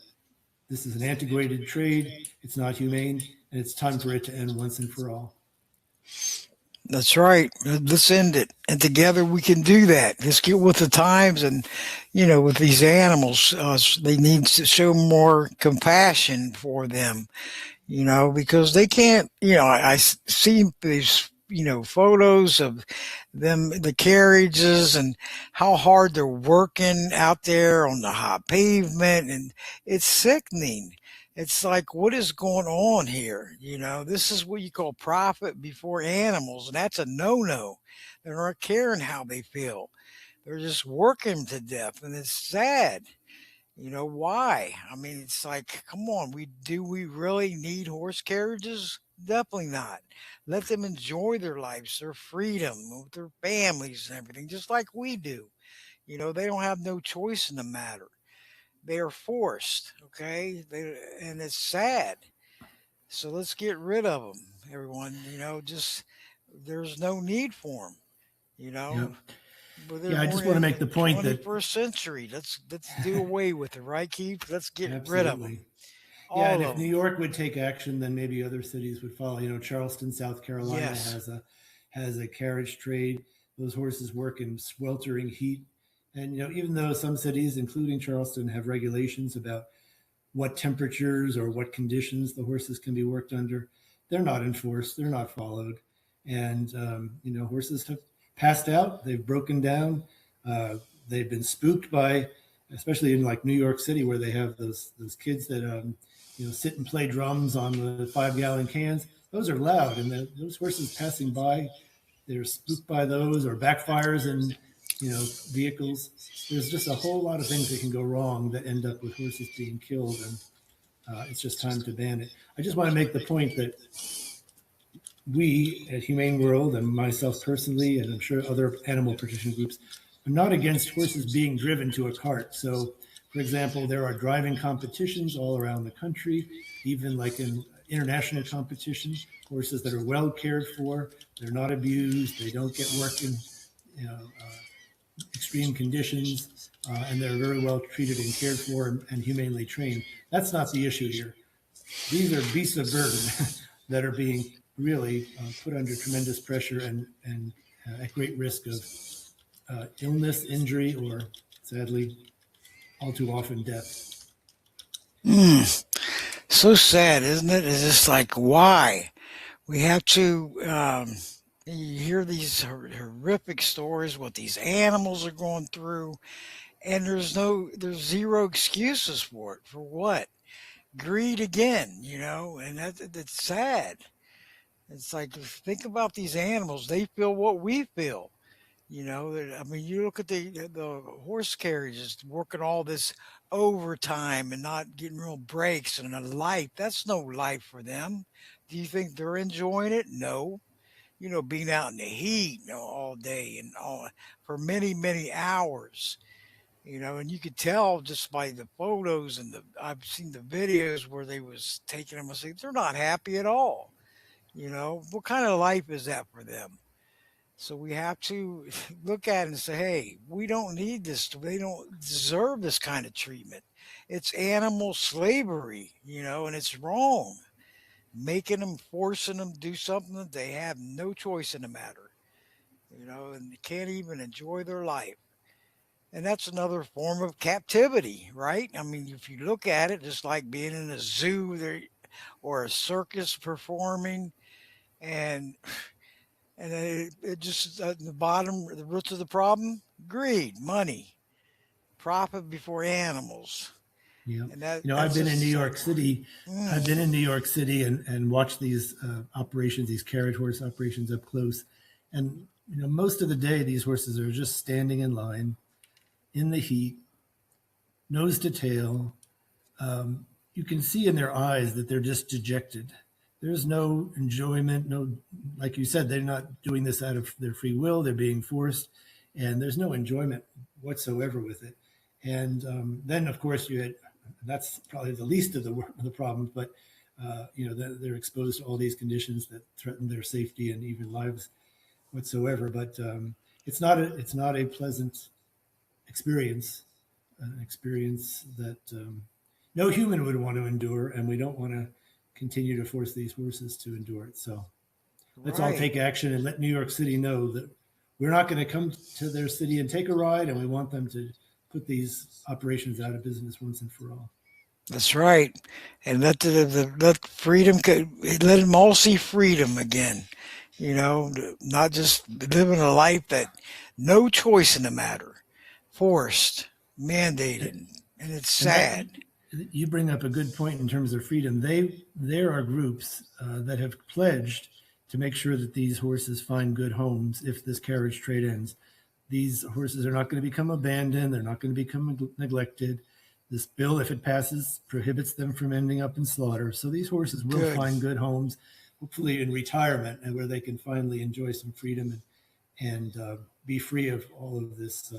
this is an antiquated trade, it's not humane, and it's time for it to end once and for all. That's right. Let's end it. And together we can do that. Let's get with the times. And, with these animals, they need to show more compassion for them, because they can't, I see these, photos of them, the carriages, and how hard they're working out there on the hot pavement. And it's sickening. It's like, what is going on here? This is what you call profit before animals, and that's a no-no. They're not caring how they feel. They're just working to death, and it's sad. Why? I mean, it's like, come on, we really need horse carriages? Definitely not. Let them enjoy their lives, their freedom, with their families and everything, just like we do. They don't have no choice in the matter. They are forced, okay? And it's sad. So let's get rid of them, everyone. Just there's no need for them. You know, Yep. but Yeah, I we're just want to in make the the point that 21st century. Let's do away with it, right, Keith? Let's get rid of them, absolutely. Yeah, and all if of New them. York would take action, then maybe other cities would follow. Charleston, South Carolina Yes. has a carriage trade. Those horses work in sweltering heat, and even though some cities, including Charleston, have regulations about what temperatures or what conditions the horses can be worked under, they're not enforced. They're not followed, and horses have passed out. They've broken down. Uh, they've been spooked by, especially in like New York City, where they have those kids that sit and play drums on the 5 gallon cans. Those are loud, and those horses passing by, they're spooked by those or backfires in vehicles. There's just a whole lot of things that can go wrong that end up with horses being killed, and it's just time to ban it. I just want to make the point that we at Humane World, and myself personally, and I'm sure other animal protection groups, are not against horses being driven to a cart. So, for example, there are driving competitions all around the country, even like in international competition, horses that are well cared for, they're not abused, they don't get work in you know, extreme conditions, and they're very well treated and cared for and humanely trained. That's not the issue here. These are beasts of burden that are being really put under tremendous pressure and at great risk of illness, injury, or sadly, all too often death. Mm, so sad, isn't it? It's just like, why? We have to. You hear these horrific stories, what these animals are going through, and there's zero excuses for it. For what? Greed again, and that's sad. It's like, think about these animals. They feel what we feel. I mean, you look at the horse carriages working all this overtime and not getting real breaks and a life. That's no life for them. Do you think they're enjoying it? No. Being out in the heat, all day and all for many, many hours. And you could tell just by the photos and I've seen the videos where they was taking them. I say they're not happy at all. What kind of life is that for them? So we have to look at it and say, hey, we don't need this. They don't deserve this kind of treatment. It's animal slavery, and it's wrong. Making them, forcing them to do something that they have no choice in the matter, and they can't even enjoy their life. And that's another form of captivity, right? I mean, if you look at it, just like being in a zoo there or a circus performing, and it just at the bottom, the roots of the problem: greed, money, profit before animals, Yeah, and that I've that's been just in New York cycle. City. I've Mm, been in New York City and watched these operations, these carriage horse operations up close. And most of the day, these horses are just standing in line in the heat, nose to tail. You can see in their eyes that they're just dejected. There's no enjoyment, no, like you said, they're not doing this out of their free will. They're being forced, and there's no enjoyment whatsoever with it. And then, of course, you had that's probably the least of the problems. But they're exposed to all these conditions that threaten their safety and even lives whatsoever. But it's not a pleasant experience, an experience that no human would want to endure, and we don't want to continue to force these horses to endure it. So let's all Right. take action and let New York City know that we're not going to come to their city and take a ride, and we want them to put these operations out of business once and for all. That's right. And let freedom, let them all see freedom again. Not just living a life that no choice in the matter, forced, mandated, and it's And that sad. you bring up a good point in terms of freedom. There are groups that have pledged to make sure that these horses find good homes if this carriage trade ends. These horses are not going to become abandoned. They're not going to become neglected. This bill, if it passes, prohibits them from ending up in slaughter. So these horses will Good. find good homes, hopefully in retirement, and where they can finally enjoy some freedom and be free of all of this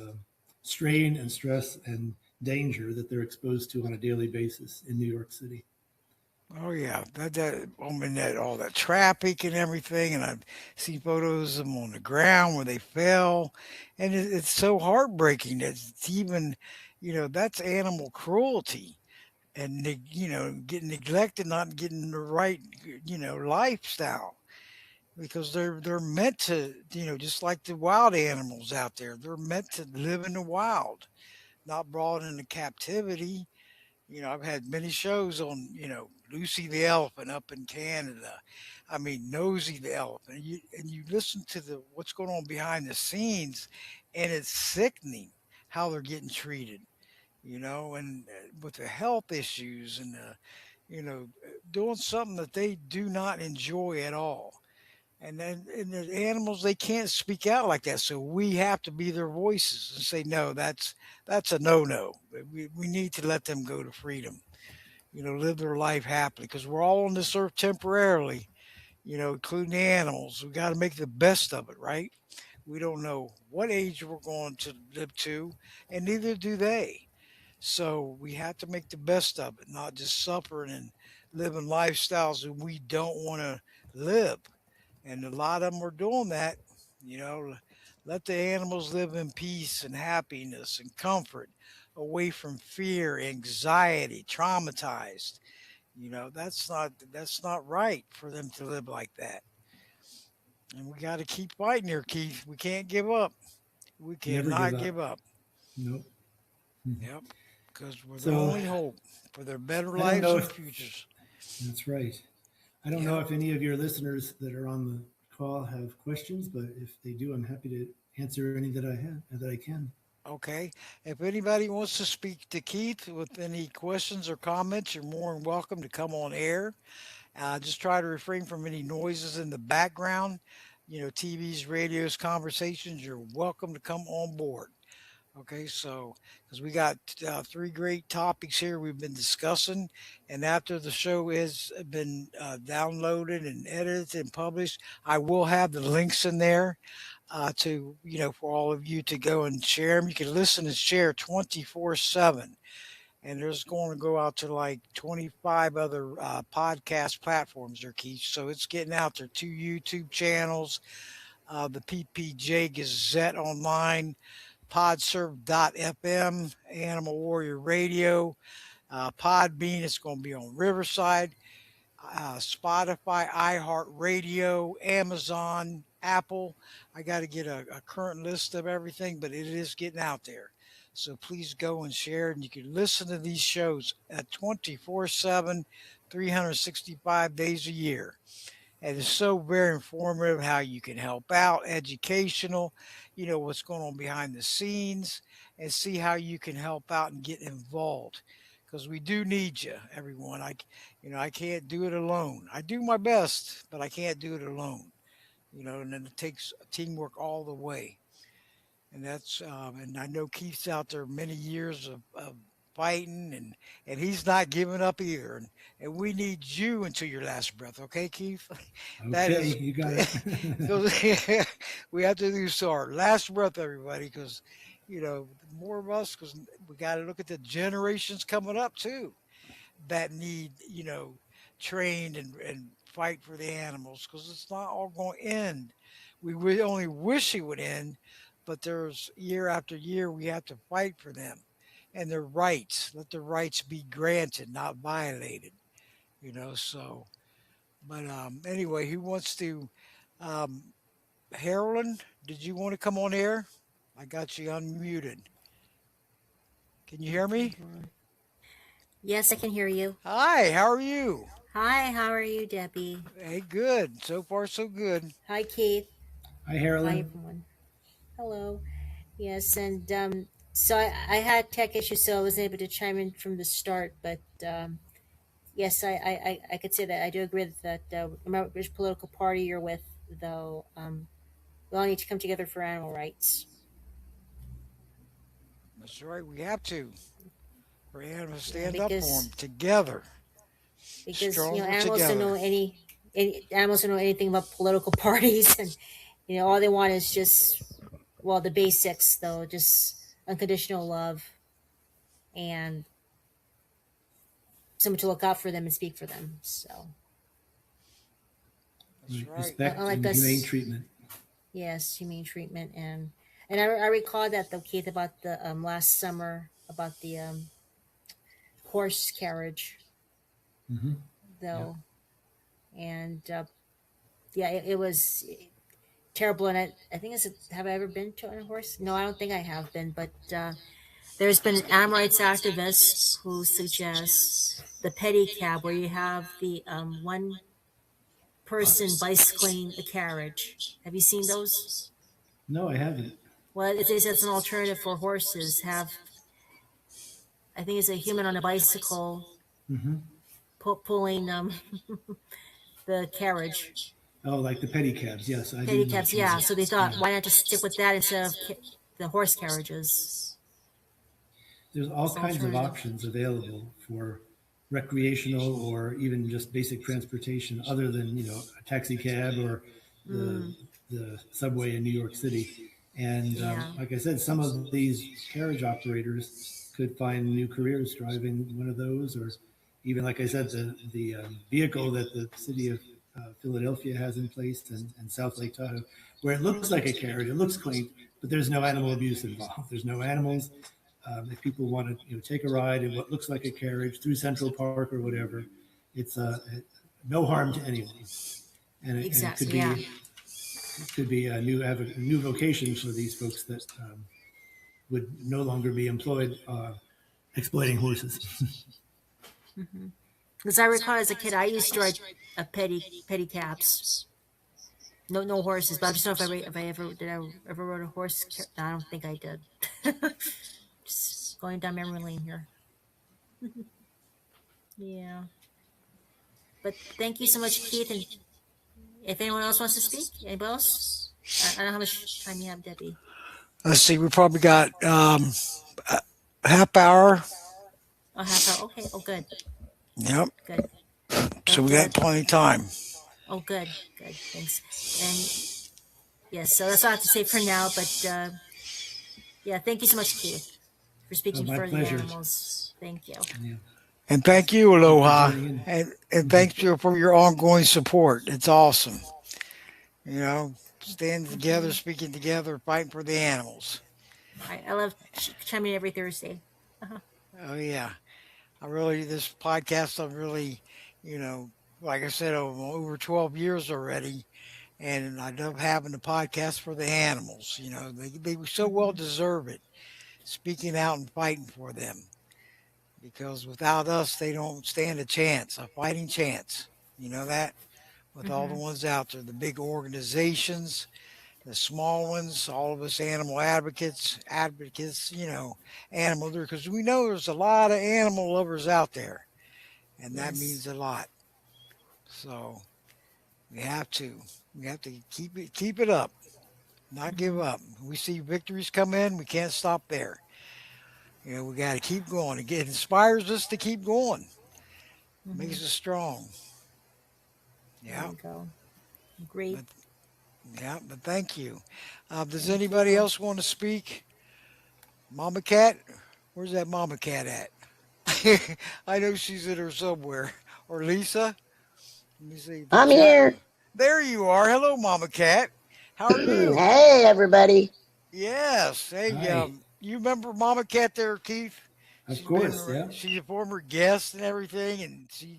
strain and stress and danger that they're exposed to on a daily basis in New York City. Oh yeah, I mean that all that traffic and everything, and I've seen photos of them on the ground where they fell, and it's so heartbreaking that it's even, that's animal cruelty, and getting neglected, not getting the right, lifestyle, because they're meant to, just like the wild animals out there, they're meant to live in the wild, not brought into captivity. I've had many shows on, Lucy the elephant up in Canada. I mean, Nosy the elephant. And you listen to the what's going on behind the scenes, and it's sickening how they're getting treated. And with the health issues and doing something that they do not enjoy at all. And the animals, they can't speak out like that, so we have to be their voices and say no. That's a no. We need to let them go to freedom, live their life happily, because we're all on this earth temporarily, including the animals. We got to make the best of it, right? We don't know what age we're going to live to, and neither do they. So we have to make the best of it, not just suffering and living lifestyles that we don't want to live. And a lot of them are doing that. Let the animals live in peace and happiness and comfort, away from fear, anxiety, traumatized. That's not right for them to live like that. And we got to keep fighting here, Keith. We can't give up. We Never give cannot up. give up. Nope. Yep, because we're the So only hope for their better I don't lives know and if futures. that's right. I don't know Yep. if any of your listeners that are on the call have questions, but if they do, I'm happy to answer any that I can. Okay. If anybody wants to speak to Keith with any questions or comments, you're more than welcome to come on air. Just try to refrain from any noises in the background. TVs, radios, conversations. You're welcome to come on board. Okay, so because we got three great topics here we've been discussing, and after the show has been downloaded and edited and published, I will have the links in there to for all of you to go and share them. You can listen and share 24/7, and there's going to go out to like 25 other podcast platforms there, Keith. So it's getting out there, two YouTube channels, the PPJ Gazette Online, Podserve.fm, Animal Warrior Radio, Podbean. It's going to be on Riverside, Spotify, iHeartRadio, Amazon, Apple. I got to get a current list of everything, but it is getting out there. So please go and share, and you can listen to these shows at 24/7, 365 days a year. And it's so very informative how you can help out, educational, what's going on behind the scenes, and see how you can help out and get involved. Because we do need you, everyone. I can't do it alone. I do my best, but I can't do it alone. And then it takes teamwork all the way. And I know Keith's out there many years of fighting, and he's not giving up either. And we need you until your last breath, okay, Keith? That Okay, is you got it. because we have to do so our last breath, everybody, because more of us, because we got to look at the generations coming up too that need, trained and fight for the animals, because it's not all going to end. We only wish it would end, but there's year after year we have to fight for them and their rights. Let their rights be granted, not violated. So. But anyway, who wants to? Um, Harlan, did you want to come on air? I got you unmuted. Can you hear Okay, me? hold on. Yes, I can hear you. Hi, how are you? Hi, how are you, Debbie? Hey, good. So far, so good. Hi, Keith. Hi, Hi, Harlan. everyone. Hello. Yes, and so I had tech issues, so I wasn't able to chime in from the start. But yes, I could say that I do agree that no matter which political party you're with, though, we all need to come together for animal rights. That's right. We have to. We're going to Yeah, stand up for them together, because stronger animals don't together. know any animals don't know anything about political parties, and all they want is just, well, the basics, though, just unconditional love and someone to look out for them and speak for them. So That's right. Respect unlike and humane us, treatment. yes, humane treatment. And I recall that, though, Keith, about the last summer, about the horse carriage, Hmm. Yeah. though. And yeah, it was terrible. And I think it's have I ever been to on a horse? No, I don't think I have been. But there's been an animal rights activist who suggests the pedicab, where you have the one person bicycling the carriage. Have you seen those? No, I haven't. Well, it says it's an alternative for horses. Have I think it's a human on a bicycle Hmm. pulling the carriage. Oh, like the pedicabs. Yes, I do know Pedicabs, what you yeah. mean. So they Yeah. thought, why not just stick with that instead of the horse carriages There's all as an kinds of alternative? options available for recreational or even just basic transportation other than, a taxi cab or the, Mm, the subway in New York City. And yeah. like I said, some of these carriage operators could find new careers driving one of those, or even, like I said, the vehicle that the city of Philadelphia has in place, and South Lake Tahoe, where it looks like a carriage, it looks quaint, but there's no animal abuse involved. There's no animals. If people want to, take a ride in what looks like a carriage through Central Park or whatever, it's no harm to anyone, and it Exactly. Yeah. could be a new vocation for these folks that would no longer be employed exploiting horses. Because I recall as a kid, I used to ride a pedicabs. No horses, but I just don't know if I ever did. I ever rode a horse. No, I don't think I did. Just going down memory lane here. Yeah. But thank you so much, Keith. And if anyone else wants to speak, anybody else? I don't know how much time you have, Debbie. Let's see. We probably got a half hour. Oh, half hour. Okay. Oh, good. Yep. Good. So we But got plenty of time. oh, good. Good. Thanks. And yes, so that's all I have to say for now. But yeah, thank you so much, Keith, for speaking My for the pleasure. animals. Thank you. Yeah. And thank you, Thank you for Aloha. joining in. And thanks for your ongoing support. It's awesome. Standing together, Hmm. speaking together, fighting for the animals. I love chiming in every Thursday. Uh-huh. Oh, yeah. This podcast, I've really, you know, like I said, over 12 years already. And I love having the podcast for the animals. They so well Hmm. deserve it, speaking out and fighting for them. Because without us, they don't stand a fighting chance. You know that? With all the Hmm. ones out there, the big organizations, the small ones, all of us animal advocates, animal there, because we know there's a lot of animal lovers out there, and that Yes. means a lot. So we have to, keep it up, not give Hmm. up. We see victories come in, we can't stop there. We got to keep going. It inspires us to keep going, Hmm. makes us strong. There Yeah, you go. Great. but yeah, but thank you. Does Thank anybody you. else want to speak? Mama Cat? Where's that Mama Cat at? I know she's in there somewhere. Or Lisa? Let me see. The I'm chat. here. There you are. Hello, Mama Cat. How are you? Hey, everybody. Yes. Hey, Hi. you remember Mama Cat there, Keith? Of course. Yeah. She's a former guest and everything, and she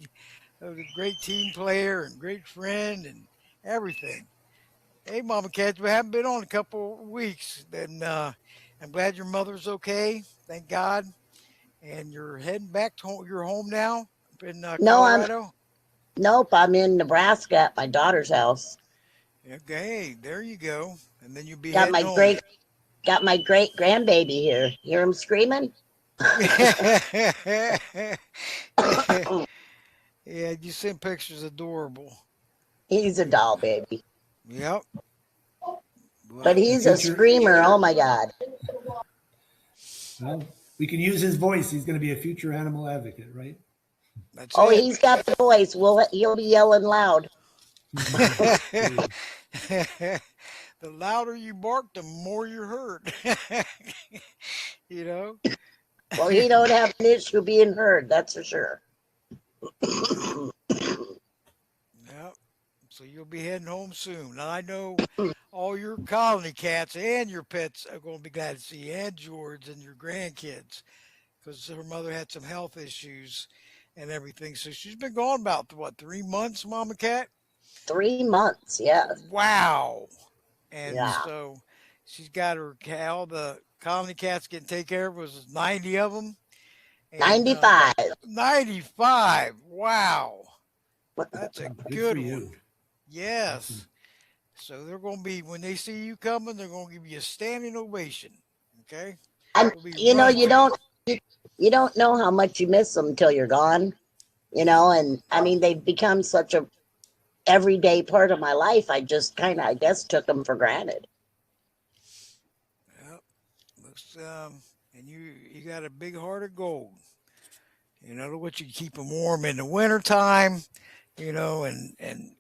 was a great team player and great friend and everything. Hey, Mama Cat, we haven't been on a couple of weeks, and I'm glad your mother's okay. Thank God. And you're heading back to your home now up in No, Colorado. I'm in Nebraska at my daughter's house. Okay, there you go. And then you'll be Got heading my home. great, got my great grandbaby here. Hear him screaming? Yeah, you sent pictures adorable. He's a doll baby, Yep. but Well, The he's a future. screamer. Oh my God. Well, we can use his voice. He's going to be a future animal advocate, right? that's Oh, it. he's got the voice. He'll be yelling loud. Good. The louder you bark, the more you hurt. you know? Well, he don't have an issue being heard. That's for sure. Yep. So you'll be heading home soon. Now I know all your colony cats and your pets are going to be glad to see you, and George and your grandkids, because her mother had some health issues and everything. So she's been gone about what 3 months, Mama Cat. 3 months. Yes. Wow. And Yeah. so she's got all the colony cats getting taken care of. Was 90 of them, and 95. 95. Wow, that's a Good for good one. you. Yes. So they're going to be when they see you coming, they're going to give you a standing ovation. Okay. And They'll be you know, running to you. you don't know how much you miss them until you're gone. And I mean, they've become such a everyday part of my life. I just kind of, I guess, took them for granted. Yep. Looks, and you got a big heart of gold. You know what you keep them warm in the wintertime, and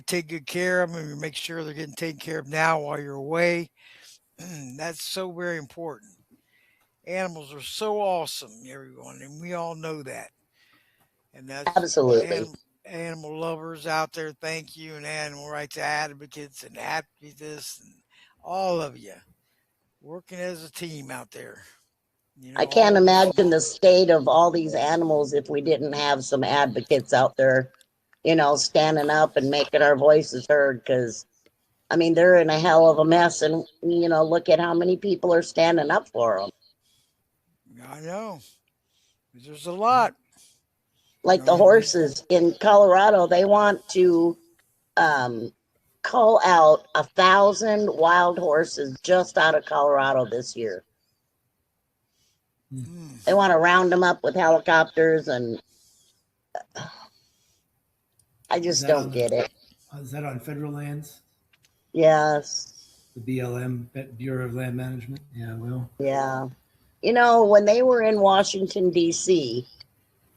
take good care of them and make sure they're getting taken care of now while you're away. That's so very important. Animals are so awesome, everyone, and we all know that. And that's Absolutely. animal lovers out there. Thank you, and animal rights advocates and activists, and all of you working as a team out there. I All can't listening. imagine the state of all these animals if we didn't have some advocates out there, standing up and making our voices heard. Because, I mean, they're in a hell of a mess. And, look at how many people are standing up for them. I know. There's a lot. Like the horses in Colorado, they want to um, call out 1,000 wild horses just out of Colorado this year. They want to round them up with helicopters, and I just don't get it. Is that on federal lands? Yes. The BLM, Bureau of Land Management? Yeah, well. Yeah. When they were in Washington, D.C.,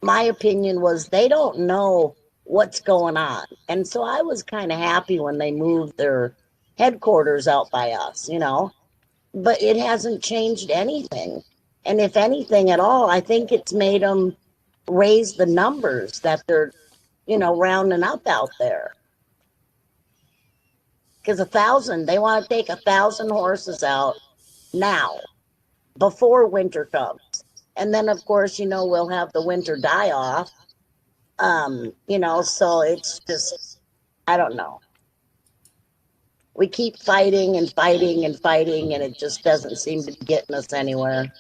my opinion was they don't know what's going on. And so I was kind of happy when they moved their headquarters out by us, but it hasn't changed anything. And if anything at all, I think it's made them raise the numbers that they're, rounding up out there. Because 1,000, they want to take 1,000 horses out now before winter comes. And then, of course, we'll have the winter die off. So it's just, I don't know. We keep fighting and fighting and fighting, and it just doesn't seem to be getting us anywhere.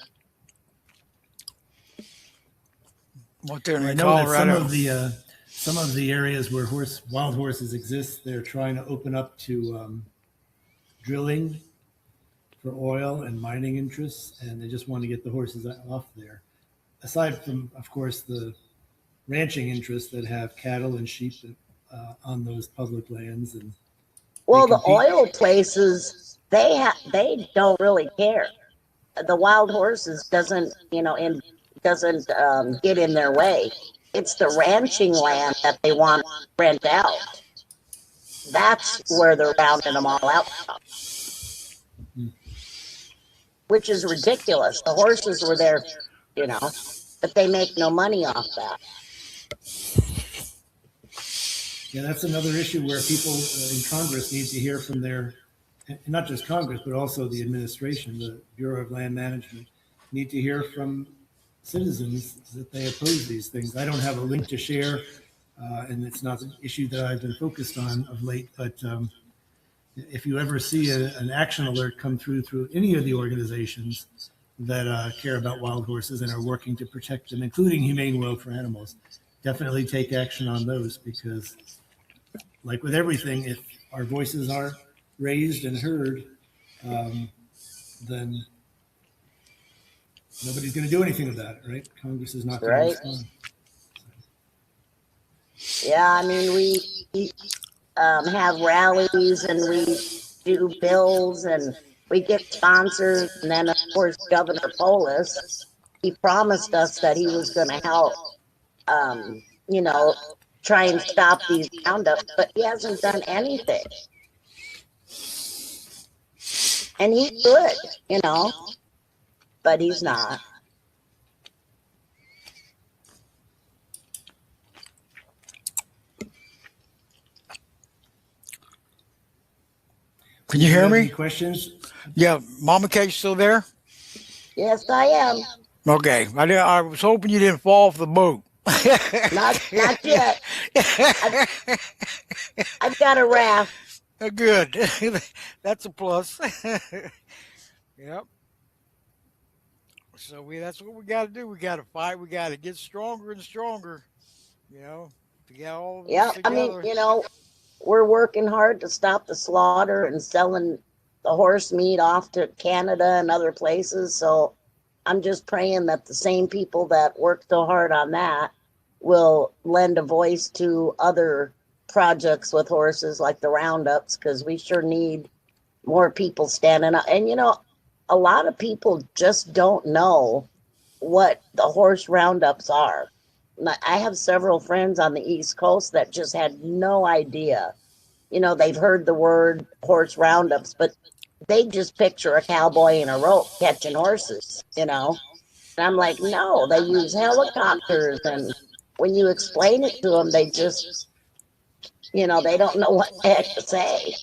What they're Well, I in know that Colorado. some of the areas where wild horses exist, they're trying to open up to drilling for oil and mining interests, and they just want to get the horses off there. Aside from, of course, the ranching interests that have cattle and sheep on those public lands, and Well, the compete. oil places, they don't really care. The wild horses doesn't get in their way. It's the ranching land that they want to rent out. That's where they're rounding them all out from. which is ridiculous. The horses were there, you know, but they make no money off that. Yeah, that's another issue where people in Congress need to hear from their, not just Congress, but also the administration, the Bureau of Land Management, need to hear from citizens that they oppose these things. I don't have a link to share, and it's not an issue that I've been focused on of late, but if you ever see an action alert come through any of the organizations that care about wild horses and are working to protect them, including Humane Welfare Animals, definitely take action on those, because like with everything, if our voices aren't raised and heard, then nobody's going to do anything about it, right? Congress is not going to respond. Yeah, I mean, we have rallies and we do bills and we get sponsors. And then, of course, Governor Polis, he promised us that he was going to help, you know, try and stop these roundups, but he hasn't done anything. And he could, you know, but he's not. Can you hear me? Any questions? Yeah, Mama Kay still there? Yes, I am. Okay, I was hoping you didn't fall off the boat. Not yet. I've got a raft. Good. That's a plus. Yep. So that's what we got to do. We got to fight. We got to get stronger and stronger. You know, to get all of this together. I mean, you know, we're working hard to stop the slaughter and selling the horse meat off to Canada and other places. So I'm just praying that the same people that work so hard on that will lend a voice to other projects with horses like the roundups, because we sure need more people standing up. And, you know, a lot of people just don't know what the horse roundups are. I have several friends on the East Coast that just had no idea. You know, they've heard the word horse roundups, but they just picture a cowboy in a rope catching horses, you know. And I'm like, no, they use helicopters. And when you explain it to them, they just, you know, they don't know what the heck to say.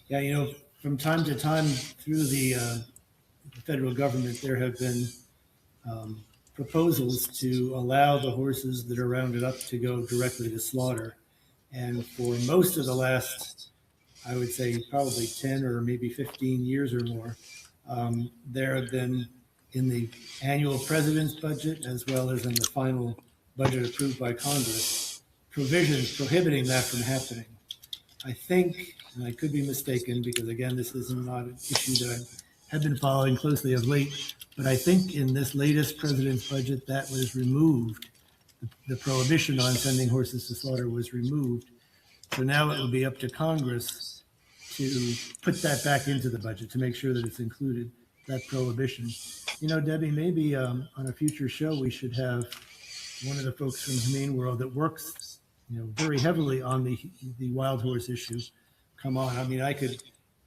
Yeah, you know, from time to time through the federal government, there have been proposals to allow the horses that are rounded up to go directly to slaughter. And for most of the last, I would say probably 10 or maybe 15 years or more, there have been in the annual president's budget, as well as in the final budget approved by Congress, provisions prohibiting that from happening. I think, and I could be mistaken, because again, this is not an issue that I have been following closely of late, but I think in this latest president's budget that was removed. The prohibition on sending horses to slaughter was removed. So now it will be up to Congress to put that back into the budget to make sure that it's included, that prohibition. You know, Debbie, maybe on a future show we should have one of the folks from Humane World that works, you know, very heavily on the wild horse issue come on. I mean, I could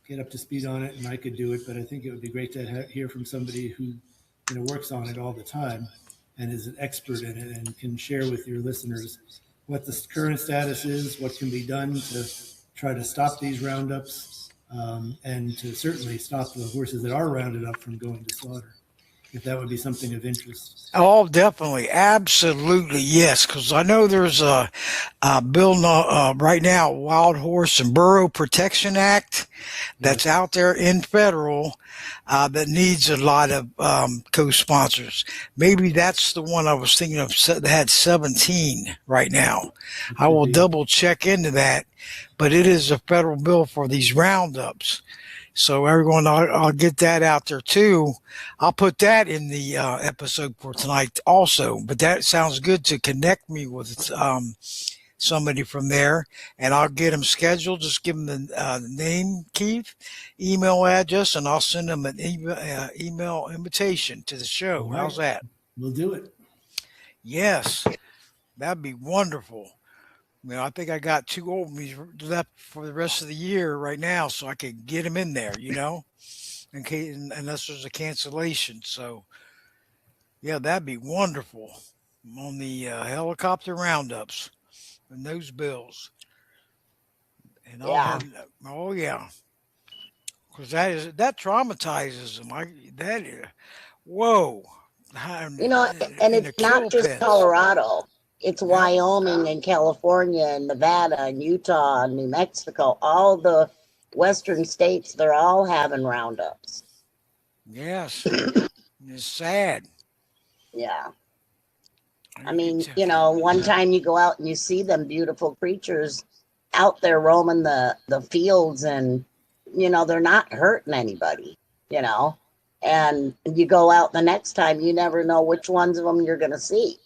get up to speed on it and I could do it, but I think it would be great to hear from somebody who, you know, works on it all the time and is an expert in it and can share with your listeners what the current status is, what can be done to try to stop these roundups, and to certainly stop the horses that are rounded up from going to slaughter, if that would be something of interest. Oh, definitely. Absolutely. Yes. Because I know there's a bill right now, Wild Horse and Burro Protection Act, that's out there in federal, that needs a lot of co-sponsors. Maybe that's the one I was thinking of that had 17 right now. I will double check into that, but it is a federal bill for these roundups. So everyone, I'll get that out there too. I'll put that in the episode for tonight also. But that sounds good to connect me with somebody from there, and I'll get them scheduled. Just give them the name, Keith, email address, and I'll send them an email invitation to the show. Right. How's that? We'll do it. Yes, that'd be wonderful. Well, I think I got 2 openings left for the rest of the year right now, so I can get them in there, in case unless there's a cancellation. So yeah, that'd be wonderful on the helicopter roundups and those bills. And I'll Yeah. head. Oh yeah, because that traumatizes them. That is, whoa, You know, and in it's the not kill just pens. Colorado. It's Yep. Wyoming and California and Nevada and Utah and New Mexico. All the western states, they're all having roundups. Yes. It's sad. Yeah. I mean, It's, one time you go out and you see them beautiful creatures out there roaming the fields, and they're not hurting anybody, you know. And you go out the next time, you never know which ones of them you're going to see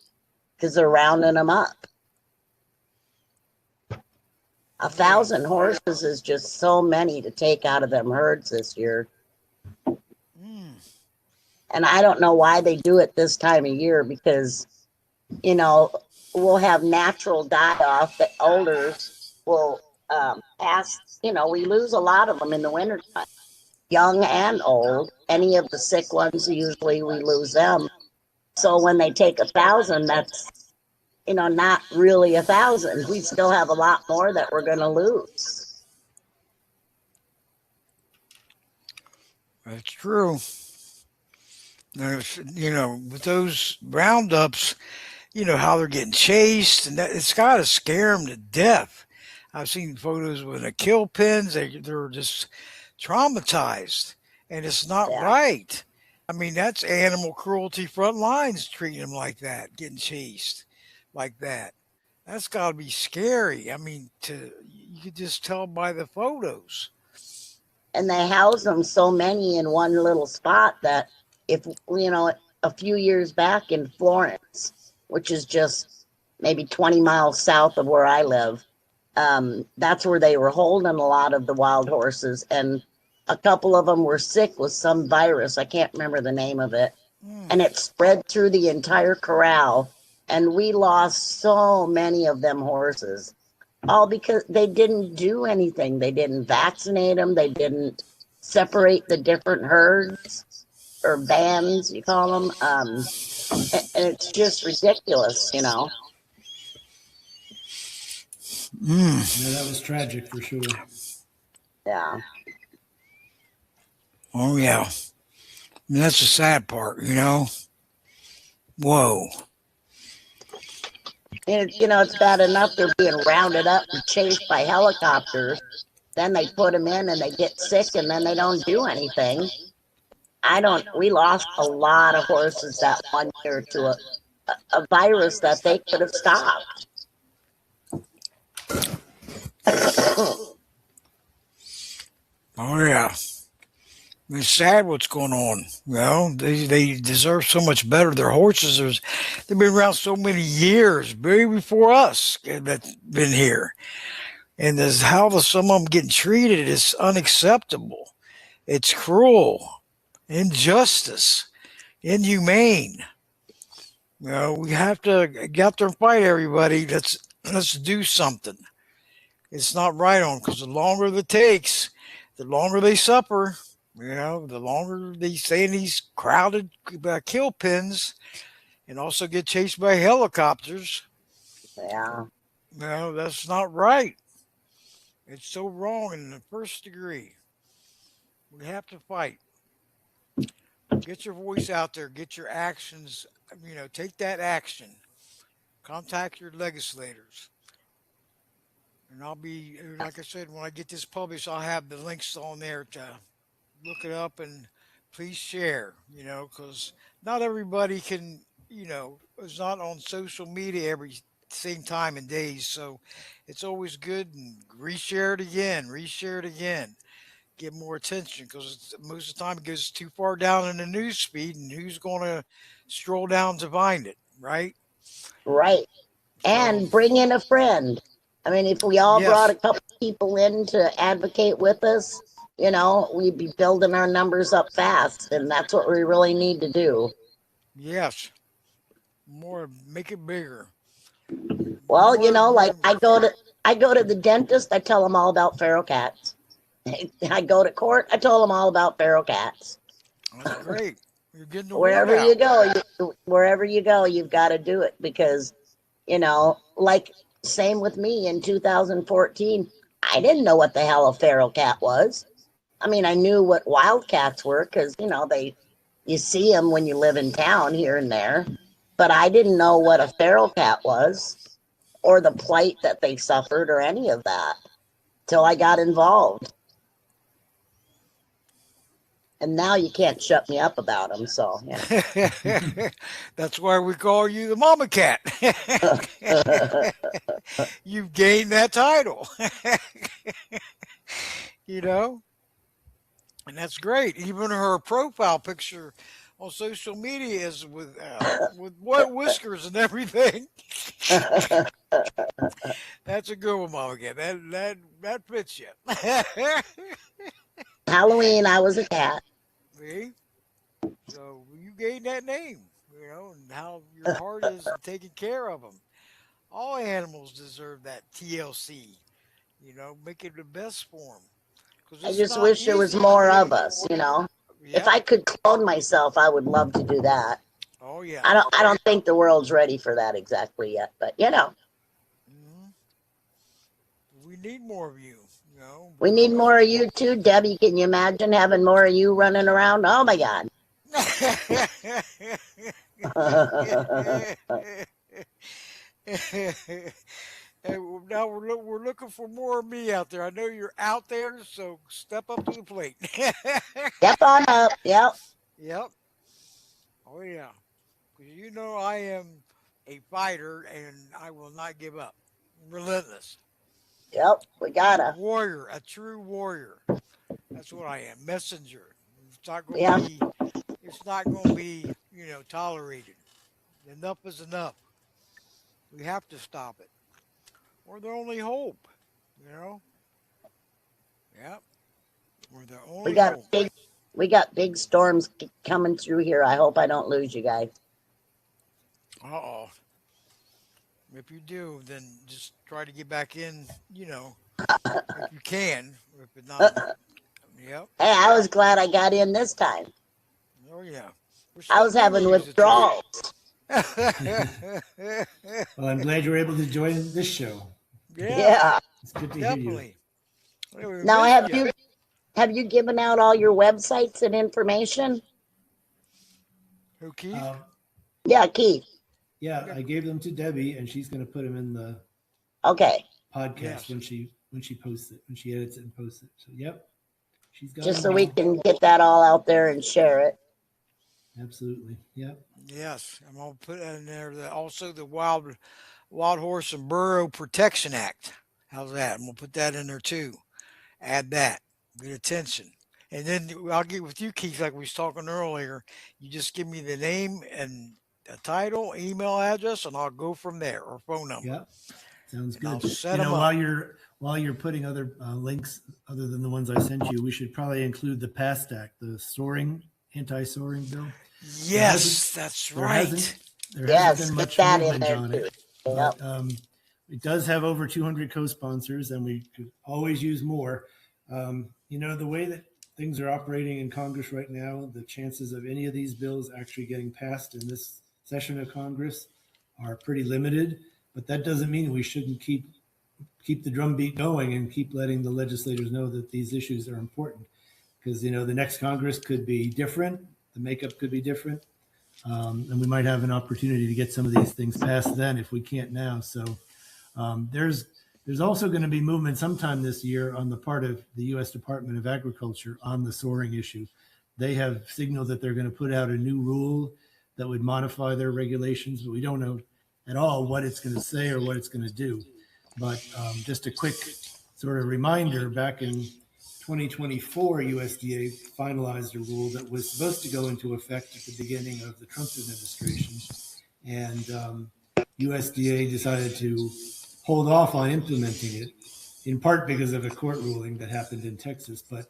because they're rounding them up. A oh yeah. 1,000 horses is just so many to take out of them herds this year. Mm. And I don't know why they do it this time of year because, you know, we'll have natural die off. The elders will pass, we lose a lot of them in the wintertime, young and old. Any of the sick ones, usually we lose them. So when they take 1,000, that's, not really 1,000. We still have a lot more that we're going to lose. That's true. With those roundups, how they're getting chased, and it's got to scare them to death. I've seen photos with the kill pens; they're just traumatized, and it's not Yeah. right. I mean, that's animal cruelty front lines treating them like that, getting chased like that. That's got to be scary. I mean, you could just tell by the photos. And they house them so many in one little spot that if, a few years back in Florence, which is just maybe 20 miles south of where I live, that's where they were holding a lot of the wild horses. And a couple of them were sick with some virus. I can't remember the name of it. Mm. And it spread through the entire corral. And we lost so many of them horses, all because they didn't do anything. They didn't vaccinate them. They didn't separate the different herds or bands, you call them. And it's just ridiculous. Mm. Yeah, that was tragic for sure. Yeah. Oh yeah, and that's the sad part. Whoa. And, it's bad enough they're being rounded up and chased by helicopters. Then they put them in and they get sick and then they don't do anything. We lost a lot of horses that one year to a virus that they could have stopped. Oh yeah. It's sad what's going on. They deserve so much better. Their horses they've been around so many years, way before us that's been here. And how some of them getting treated is unacceptable. It's cruel, injustice, inhumane. We have to get out there and fight, everybody. Let's do something. It's not right on because the longer it takes, the longer they suffer. The longer they stay in these crowded kill pens and also get chased by helicopters. Yeah. That's not right. It's so wrong in the first degree. We have to fight. Get your voice out there. Get your actions. Take that action. Contact your legislators. And I'll be, like I said, when I get this published, I'll have the links on there to look it up and please share, because not everybody is not on social media every same time and days. So it's always good and reshare it again, get more attention because most of the time it goes too far down in the news feed and who's going to stroll down to find it, right? Right. So, And bring in a friend. I mean, if we all brought yes, a couple people in to advocate with us, we'd be building our numbers up fast. And that's what we really need to do. yes, more, make it bigger. Well, More. I go to the dentist, I tell them all about feral cats. I go to court, I told them all about feral cats. That's great. You're getting the word Wherever out. you go, you've got to do it because, like same with me in 2014. I didn't know what the hell a feral cat was. I mean, I knew what wildcats were because, you see them when you live in town here and there, but I didn't know what a feral cat was or the plight that they suffered or any of that till I got involved. And now you can't shut me up about them. So, That's why we call you the mama cat. You've gained that title. you know, and that's great. Even her profile picture on social media is with white whiskers and everything. That's a good one, mama cat. That fits you. Halloween, I was a cat. See? So you gained that name, and how your heart is in taking care of them. All animals deserve that TLC. Make it the best for them. Because I it's just not wish there was easy to more get. of us. If Yep. I could clone myself, I would love to do that. Oh, yeah. I don't think the world's ready for that exactly yet, but hmm We need more of you, we need because. more of you too, Debbie. Can you imagine having more of you running around? Oh my God. Now we're looking for more of me out there. I know you're out there, so step up to the plate. Step on up. Yep. Yep. Oh yeah. Because I am a fighter and I will not give up. Relentless. Yep. We gotta. Warrior, a true warrior. That's what I am. Messenger. It's not going to Yeah. be. It's not going to be. Tolerated. Enough is enough. We have to stop it. We're the only hope. You know. Yep. We're the We only got hope. big we got big storms coming through here. I hope I don't lose you guys. Uh-oh. If you do, then just try to get back in, if you can. If it's not, yep. Hey, I was glad I got in this time. Oh, yeah. We're I still was having getting used to withdrawals. Well, I'm glad you were able to join this show. Yeah, Yeah. It's good to hear you. definitely. Well, we Now missed you. have you given out all your websites and information? Who, Keith? Yeah, Keith. Yeah, I gave them to Debbie, and she's going to put them in the Okay. podcast Yes. when she posts it, when she edits it and posts it. So, yep, she's got Just them so we all. can get that all out there and share it. Absolutely. Yep. Yes, I'm gonna put that in there. Also, the Wild Horse and Burro Protection Act. How's that? I'm gonna put that in there too. Add that. Good attention. And then I'll get with you, Keith, like we was talking earlier. You just give me the name and the title, email address, and I'll go from there, or phone number. Yep. Sounds And I'll good. set them up. While you're putting other links other than the ones I sent you, we should probably include the PAST Act, the anti-soaring bill. Yes, that's right. There Yes, hasn't been get much that in movement there on too. it, Yep. but it does have over 200 co-sponsors, and we could always use more. The way that things are operating in Congress right now, the chances of any of these bills actually getting passed in this session of Congress are pretty limited. But that doesn't mean we shouldn't keep the drumbeat going and keep letting the legislators know that these issues are important. Because the next Congress could be different, the makeup could be different, and we might have an opportunity to get some of these things passed then if we can't now. So there's also going to be movement sometime this year on the part of the U.S. Department of Agriculture on the soaring issue. They have signaled that they're going to put out a new rule that would modify their regulations, but we don't know at all what it's going to say or what it's going to do. But just a quick sort of reminder, back in 2024, USDA finalized a rule that was supposed to go into effect at the beginning of the Trump administration. And USDA decided to hold off on implementing it, in part because of a court ruling that happened in Texas. But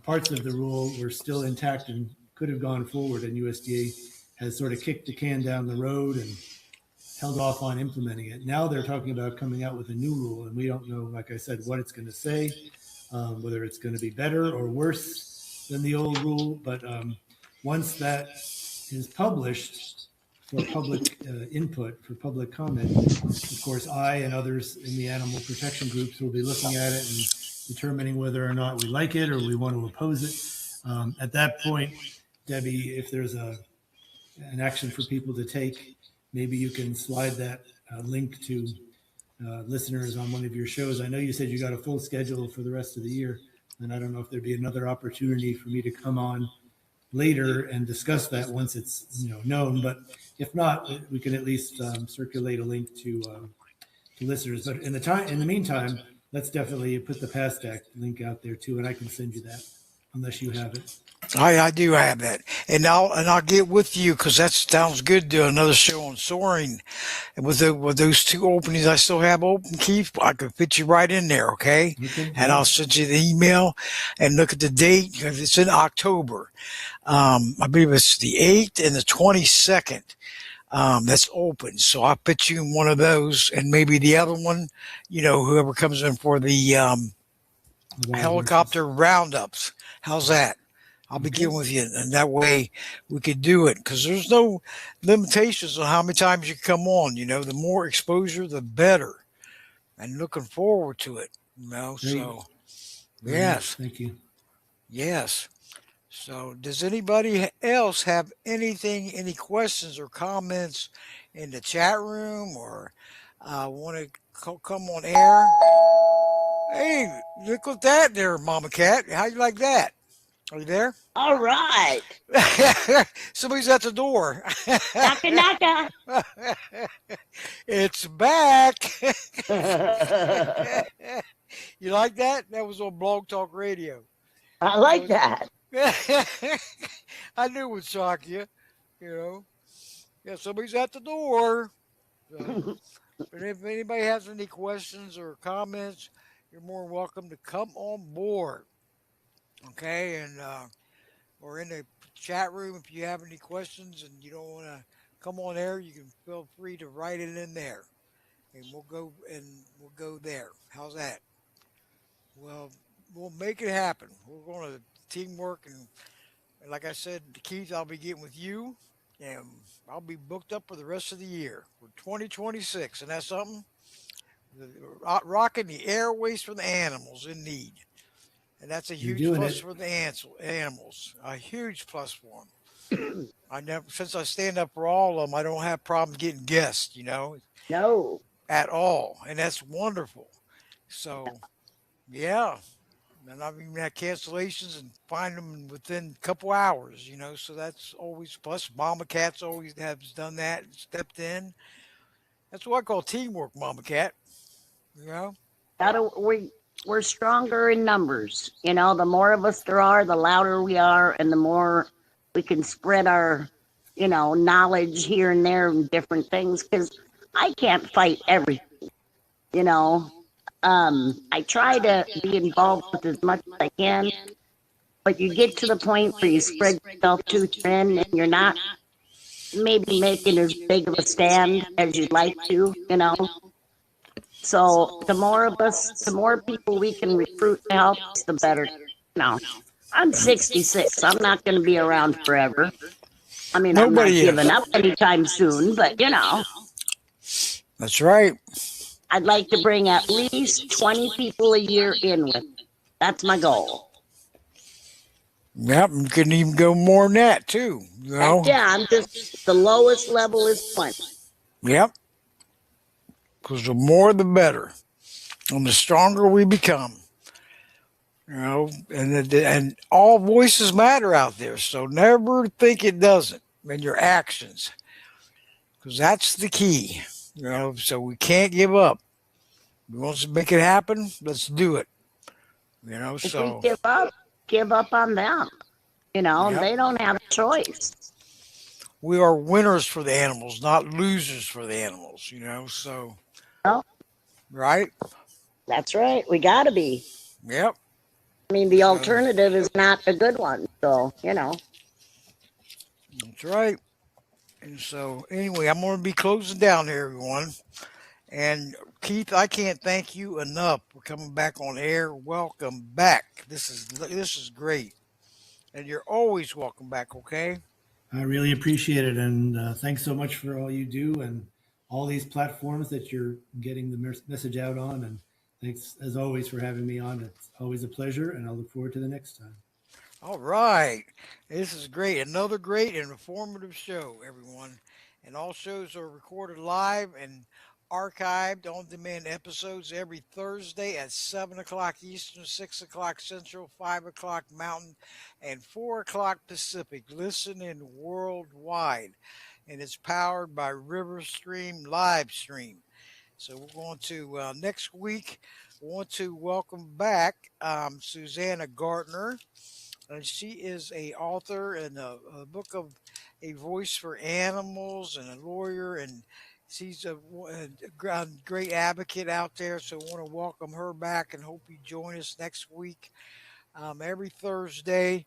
parts of the rule were still intact and could have gone forward. And USDA has sort of kicked the can down the road and held off on implementing it. Now they're talking about coming out with a new rule, and we don't know, like I said, what it's going to say, whether it's going to be better or worse than the old rule. But once that is published for public input, for public comment, of course, I and others in the animal protection groups will be looking at it and determining whether or not we like it or we want to oppose it. At that point, Debbie, if there's an action for people to take, maybe you can slide that link to listeners on one of your shows. I know you said you got a full schedule for the rest of the year, and I don't know if there'd be another opportunity for me to come on later and discuss that once it's known. But if not, we can at least circulate a link to listeners. But in the meantime, let's definitely put the PAST Act link out there too, and I can send you that unless you have it. I do have that, and I'll get with you because that sounds good. Do another show on soaring, and with those 2 openings I still have open, Keith, I could fit you right in there, okay? And I'll send you the email and look at the date because it's in October. I believe it's the 8th and the 22nd. That's open, so I'll put you in one of those, and maybe the other one, whoever comes in for the helicopter roundups. How's that? I'll begin with you, and that way we could do it because there's no limitations on how many times you come on. The more exposure, the better. And looking forward to it. So yes, thank you. Yes. So, does anybody else have any questions or comments in the chat room, or want to come on air? Hey, look at that there, Mama Cat. How you like that? Are you there? All right. Somebody's at the door. Knocka, knocka. It's back. You like that? That was on Blog Talk Radio. I like that. I knew it would shock you. Yeah, somebody's at the door. So, but if anybody has any questions or comments, you're more than welcome to come on board. Okay, and or in the chat room, if you have any questions and you don't want to come on air, you can feel free to write it in there, and we'll go there. How's that? Well, we'll make it happen. We're going to teamwork, and like I said, Keith, I'll be getting with you, and I'll be booked up for the rest of the year for 2026, and that's something. Rocking the airways for the animals in need. And that's a huge plus for the animals. A huge plus for them. Since I stand up for all of them, I don't have problems getting guests, No. At all. And that's wonderful. So, yeah. And I've even had cancellations and find them within a couple hours, So that's always plus. Mama Cat's always has done that and stepped in. That's what I call teamwork, Mama Cat. We're stronger in numbers. The more of us there are, the louder we are, and the more we can spread our, knowledge here and there and different things. Because I can't fight everything. I try to be involved with as much as I can, but you get to the point where you spread yourself too thin and you're not maybe making as big of a stand as you'd like to, So the more of us, the more people we can recruit to help us, the better. I'm 66. I'm not going to be around forever. I mean, I'm not giving up anytime soon, but That's right. I'd like to bring at least 20 people a year in with me. That's my goal. Yep, you can even go more than that too. Yeah, I'm just the lowest level is 20. Yep. Because the more the better, and the stronger we become. And all voices matter out there. So never think it doesn't in your actions, because that's the key. So we can't give up. We want to make it happen. Let's do it. If we give up on them. They don't have a choice. We are winners for the animals, not losers for the animals. So. Right? That's right. We got to be. Yep. I mean, the alternative is not a good one. So, That's right. And so, anyway, I'm going to be closing down here, everyone. And Keith, I can't thank you enough for coming back on air. Welcome back. This is great, and you're always welcome back. Okay. I really appreciate it, and thanks so much for all you do and all these platforms that you're getting the message out on. And thanks as always for having me on. It's always a pleasure, and I'll look forward to the next time. All right. This is great. Another great and informative show, everyone. And all shows are recorded live and archived on demand episodes every Thursday at 7 o'clock Eastern, 6 o'clock Central, 5 o'clock Mountain, and 4 o'clock Pacific. Listen in worldwide. And it's powered by Riverstream Live Stream. So we're going to, next week, we want to welcome back Susanna Gartner. And she is a author in a book of A Voice for Animals and a lawyer, and she's a great advocate out there. So I want to welcome her back and hope you join us next week. Every Thursday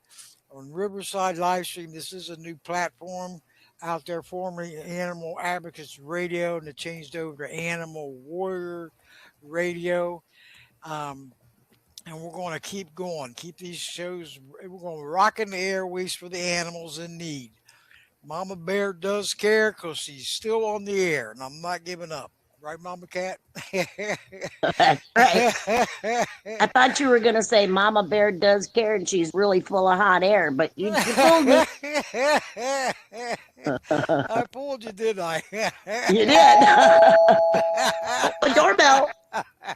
on Riverside Livestream. This is a new platform out there, formerly Animal Advocates Radio, and it changed over to Animal Warrior Radio. And we're going to keep going, keep these shows. We're going to rock in the airways for the animals in need. Mama Bear does care because she's still on the air, and I'm not giving up. Right, Mama Cat? That's right. I thought you were going to say Mama Bear does care and she's really full of hot air, but you fooled me. I fooled you, didn't I? You did. The doorbell.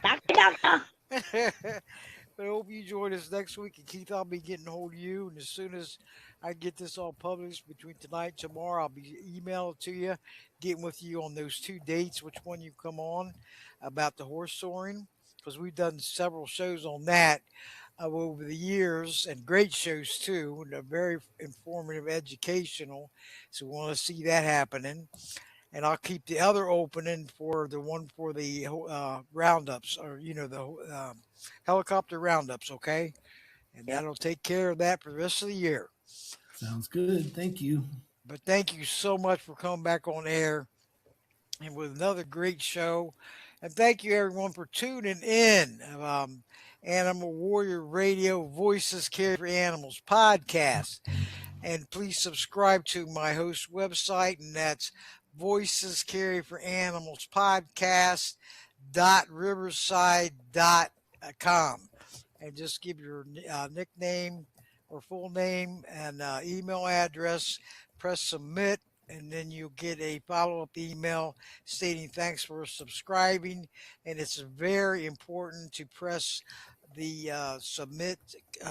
Doctor, doctor. But I hope you join us next week. And Keith, I'll be getting a hold of you. And as soon as I get this all published between tonight and tomorrow, I'll be emailing it to you, getting with you on those 2 dates, which one you come on about the horse soaring. Because we've done several shows on that over the years, and great shows too. And they're very informative, educational. So we want to see that happening. And I'll keep the other opening for the one for the roundups, or the helicopter roundups, okay? And that'll take care of that for the rest of the year. Sounds good. Thank you. But thank you so much for coming back on air and with another great show. And thank you everyone for tuning in. Animal Warrior Radio, Voices Carry for Animals podcast. And please subscribe to my host website, and that's Voices Carry for Animals podcast.riverside.com. And just give your nickname or full name and email address, press submit, and then you'll get a follow-up email stating thanks for subscribing. And it's very important to press the submit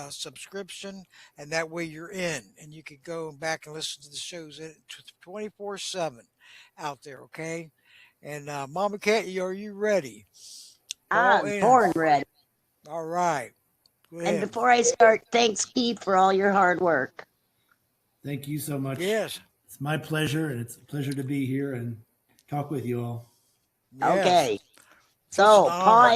subscription, and that way you're in, and you can go back and listen to the shows 24/7 out there, okay? And Mama Cat, are you ready? I'm born ready. All right. And before I start, thanks, Keith, for all your hard work. Thank you so much. Yes. It's my pleasure, and it's a pleasure to be here and talk with you all. Yes. Okay. So, paw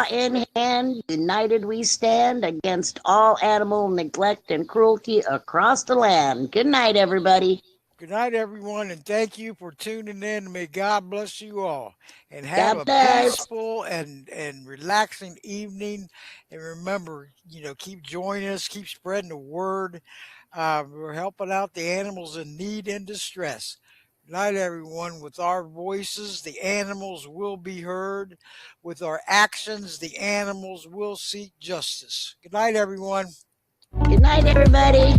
in hand, united we stand against all animal neglect and cruelty across the land. Good night, everybody. Good night, everyone, and thank you for tuning in. May God bless you all, and have a peaceful and relaxing evening. And remember, keep joining us, keep spreading the word. We're helping out the animals in need and distress. Good night, everyone. With our voices, the animals will be heard. With our actions, the animals will seek justice. Good night, everyone. Good night, everybody.